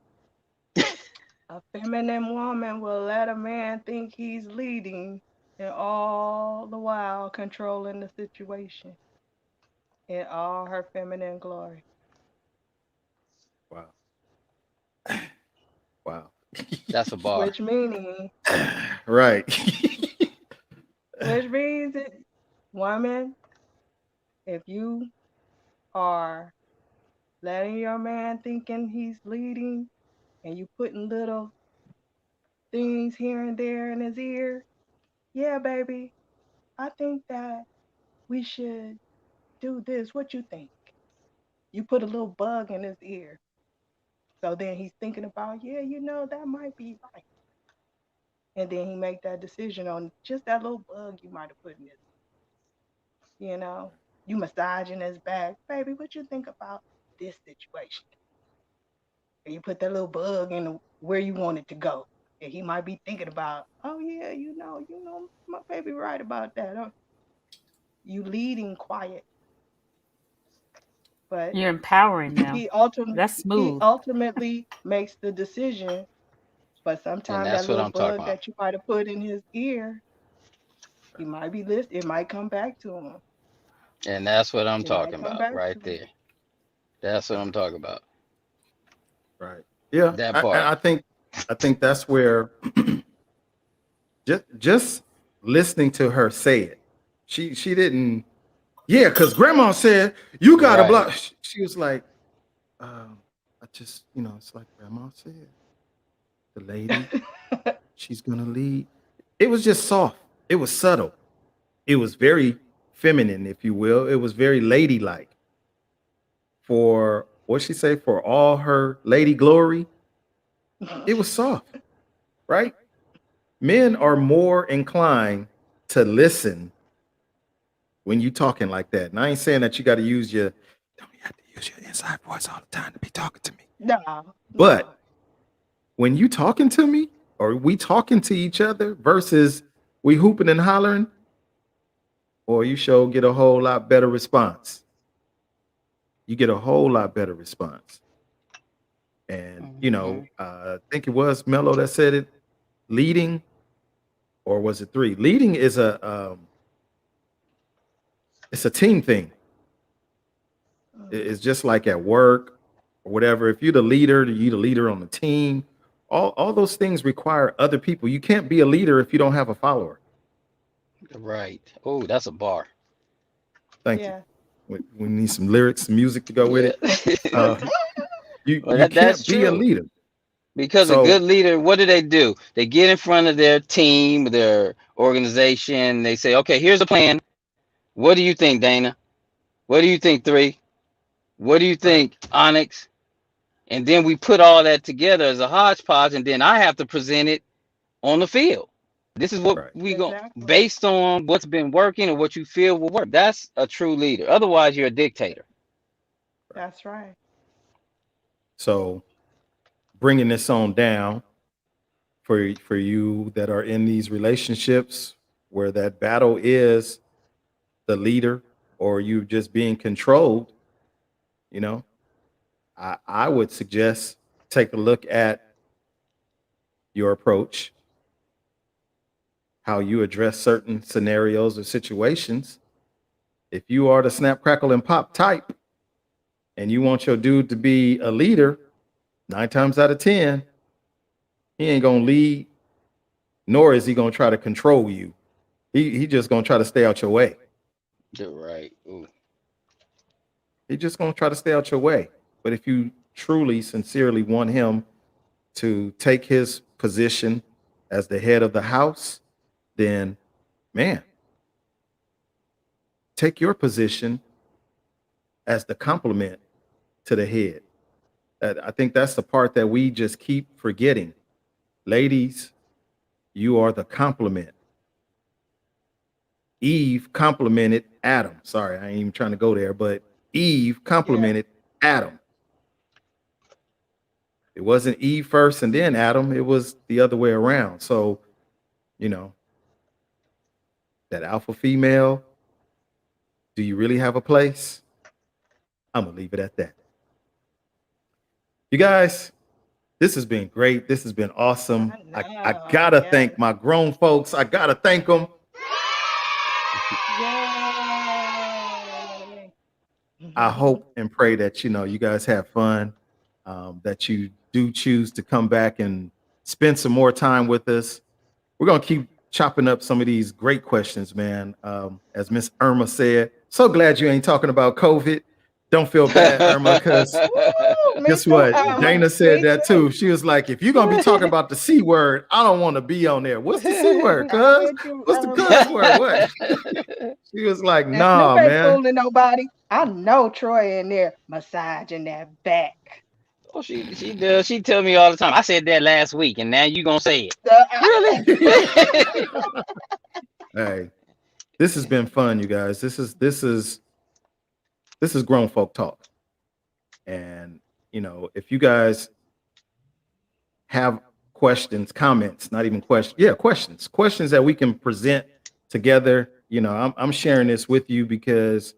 a feminine woman will let a man think he's leading and all the while controlling the situation in all her feminine glory. Wow. Wow. That's a bar. Which meaning, Right. which means it, woman, if you are letting your man thinking he's leading and you putting little things here and there in his ear, yeah, baby, I think that we should do this. What you think? You put a little bug in his ear. So then he's thinking about, yeah, that might be right. And then he make that decision on just that little bug you might have put in his, you know. You massaging his back. Baby, what you think about this situation? And you put that little bug in where you want it to go. And he might be thinking about, oh yeah, my baby right about that. You leading quiet, but You're empowering them. he ultimately That's he smooth. ultimately makes the decision. But And sometimes that that's what little I'm talking bug about. that you might have put in his ear, he might be listening. It might come back to him. And that's what I'm It might talking come about back right to him. there. That's what I'm talking about. Right. Yeah. That I, part. I think I think that's where just listening to her say it. She didn't. Yeah, because grandma said you gotta Right. block. She was like, I just it's like grandma said. The lady, she's gonna lead. It was just soft. It was subtle. It was very feminine, if you will. It was very ladylike for what she say, for all her lady glory, it was soft, right? Men are more inclined to listen when you talking like that. And I ain't saying that you got to use your, don't you have to use your inside voice all the time to be talking to me. No, no. But when you talking to me or we talking to each other versus we hooping and hollering, or you sure get a whole lot better response. You get a whole lot better response. And, Mhm. I think it was Mello that said it, leading, or was it three? Leading is it's a team thing. It's just like at work or whatever. If you're the leader on the team. All those things require other people. You can't be a leader if you don't have a follower. Right. Oh, that's a bar. Thank you. Yeah. We need some lyrics, some music to go with Yeah. it. Uh, you Well, you that's can't be a true. leader. Because a So good leader, what do? They get in front of their team, their organization. They say, okay, here's a plan. What do you think, Dana? What do you think, Three? What do you right, think, Onyx? And then we put all that together as a hodgepodge, and then I have to present it on the field. This is what right, we go Exactly. based on what's been working or what you feel will work. That's a true leader. Otherwise, you're a dictator. right. That's right. So bringing this on down for you that are in these relationships where that battle is the leader or you just being controlled, you know, I would suggest take a look at your approach, how you address certain scenarios or situations. If you are the snap, crackle, and pop type, and you want your dude to be a leader, 9 times out of 10, he ain't gonna lead, nor is he gonna try to control you. He just gonna try to stay out your way. You're right. Ooh. He just gonna try to stay out your way. But if you truly, sincerely want him to take his position as the head of the house, then man, take your position as the complement to the head. I think that's the part that we just keep forgetting. Ladies, you are the complement. Eve complimented Adam. Sorry, I ain't even trying to go there, but Eve Yeah. complimented Adam. It wasn't Eve first and then Adam. It was the other way around. So, you know, that alpha female, do you really have a place? I'm going to leave it at that. You guys, this has been great. This has been awesome. I I know. got to Yes. thank my grown folks. I got to thank them. Yay. I hope and pray that you guys have fun, that you do choose to come back and spend some more time with us. We're gonna keep chopping up some of these great questions, man. As Miss Irma said, so glad you ain't talking about COVID. Don't feel bad, Irma, because Woo! Me guess too, what? Emma. Dana said Me that too. too. She was like, if you're gonna be talking about the C word, I don't want to be on there. What's the C word, I'm cuz? with you, What's the Irma. cuz word? What? She was like, And Snoop nah, ain't man. fooling nobody. I know Troy in there massaging that back. Oh, she does. She tell me all the time. I said that last week, and now you gonna say it. The- Really? Hey, this has been fun, you guys. This is grown folk talk. And if you guys have questions, comments, not even questions, yeah, questions that we can present together. I'm sharing this with you because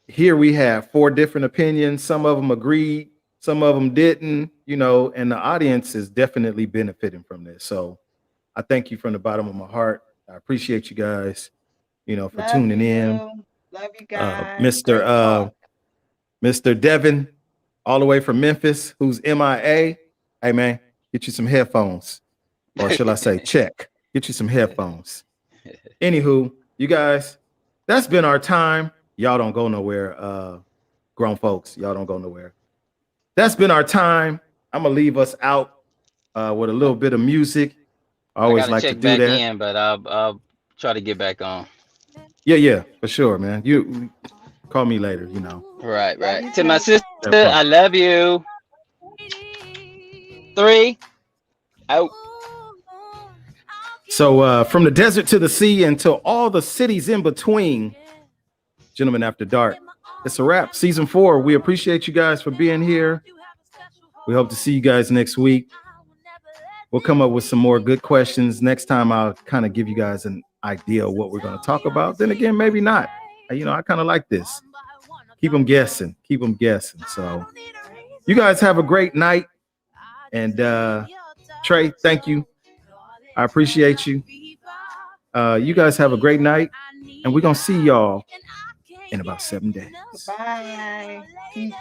here we have 4 different opinions. Some of them agreed, some of them didn't, and the audience is definitely benefiting from this. So I thank you from the bottom of my heart. I appreciate you guys, for Love tuning in. you. Love you guys. Mr. Great talk. Mr. Devin, all the way from Memphis, who's MIA. Hey man, get you some headphones. Or shall I say check? Get you some headphones. Anywho, you guys, that's been our time. Y'all don't go nowhere. Grown folks, y'all don't go nowhere. That's been our time. I'm gonna leave us out with a little bit of music. I I always gotta like to check do back that. in, but I'll try to get back on. Yeah, for sure, man. Call me later, you know. Right, Love you right. To my too. sister, Have fun. I love you. 3 out. So from the desert to the sea and to all the cities in between, Gentlemen After Dark, it's a wrap. Season 4. We appreciate you guys for being here. We hope to see you guys next week. We'll come up with some more good questions. Next time, I'll kind of give you guys an idea of what we're going to talk about. Then again, maybe not. You know, I kind of like this. Keep them guessing. Keep them guessing. So you guys have a great night. And Trey, thank you. I appreciate you. You guys have a great night. And we're going to see y'all in about 7 days. Bye. Peace.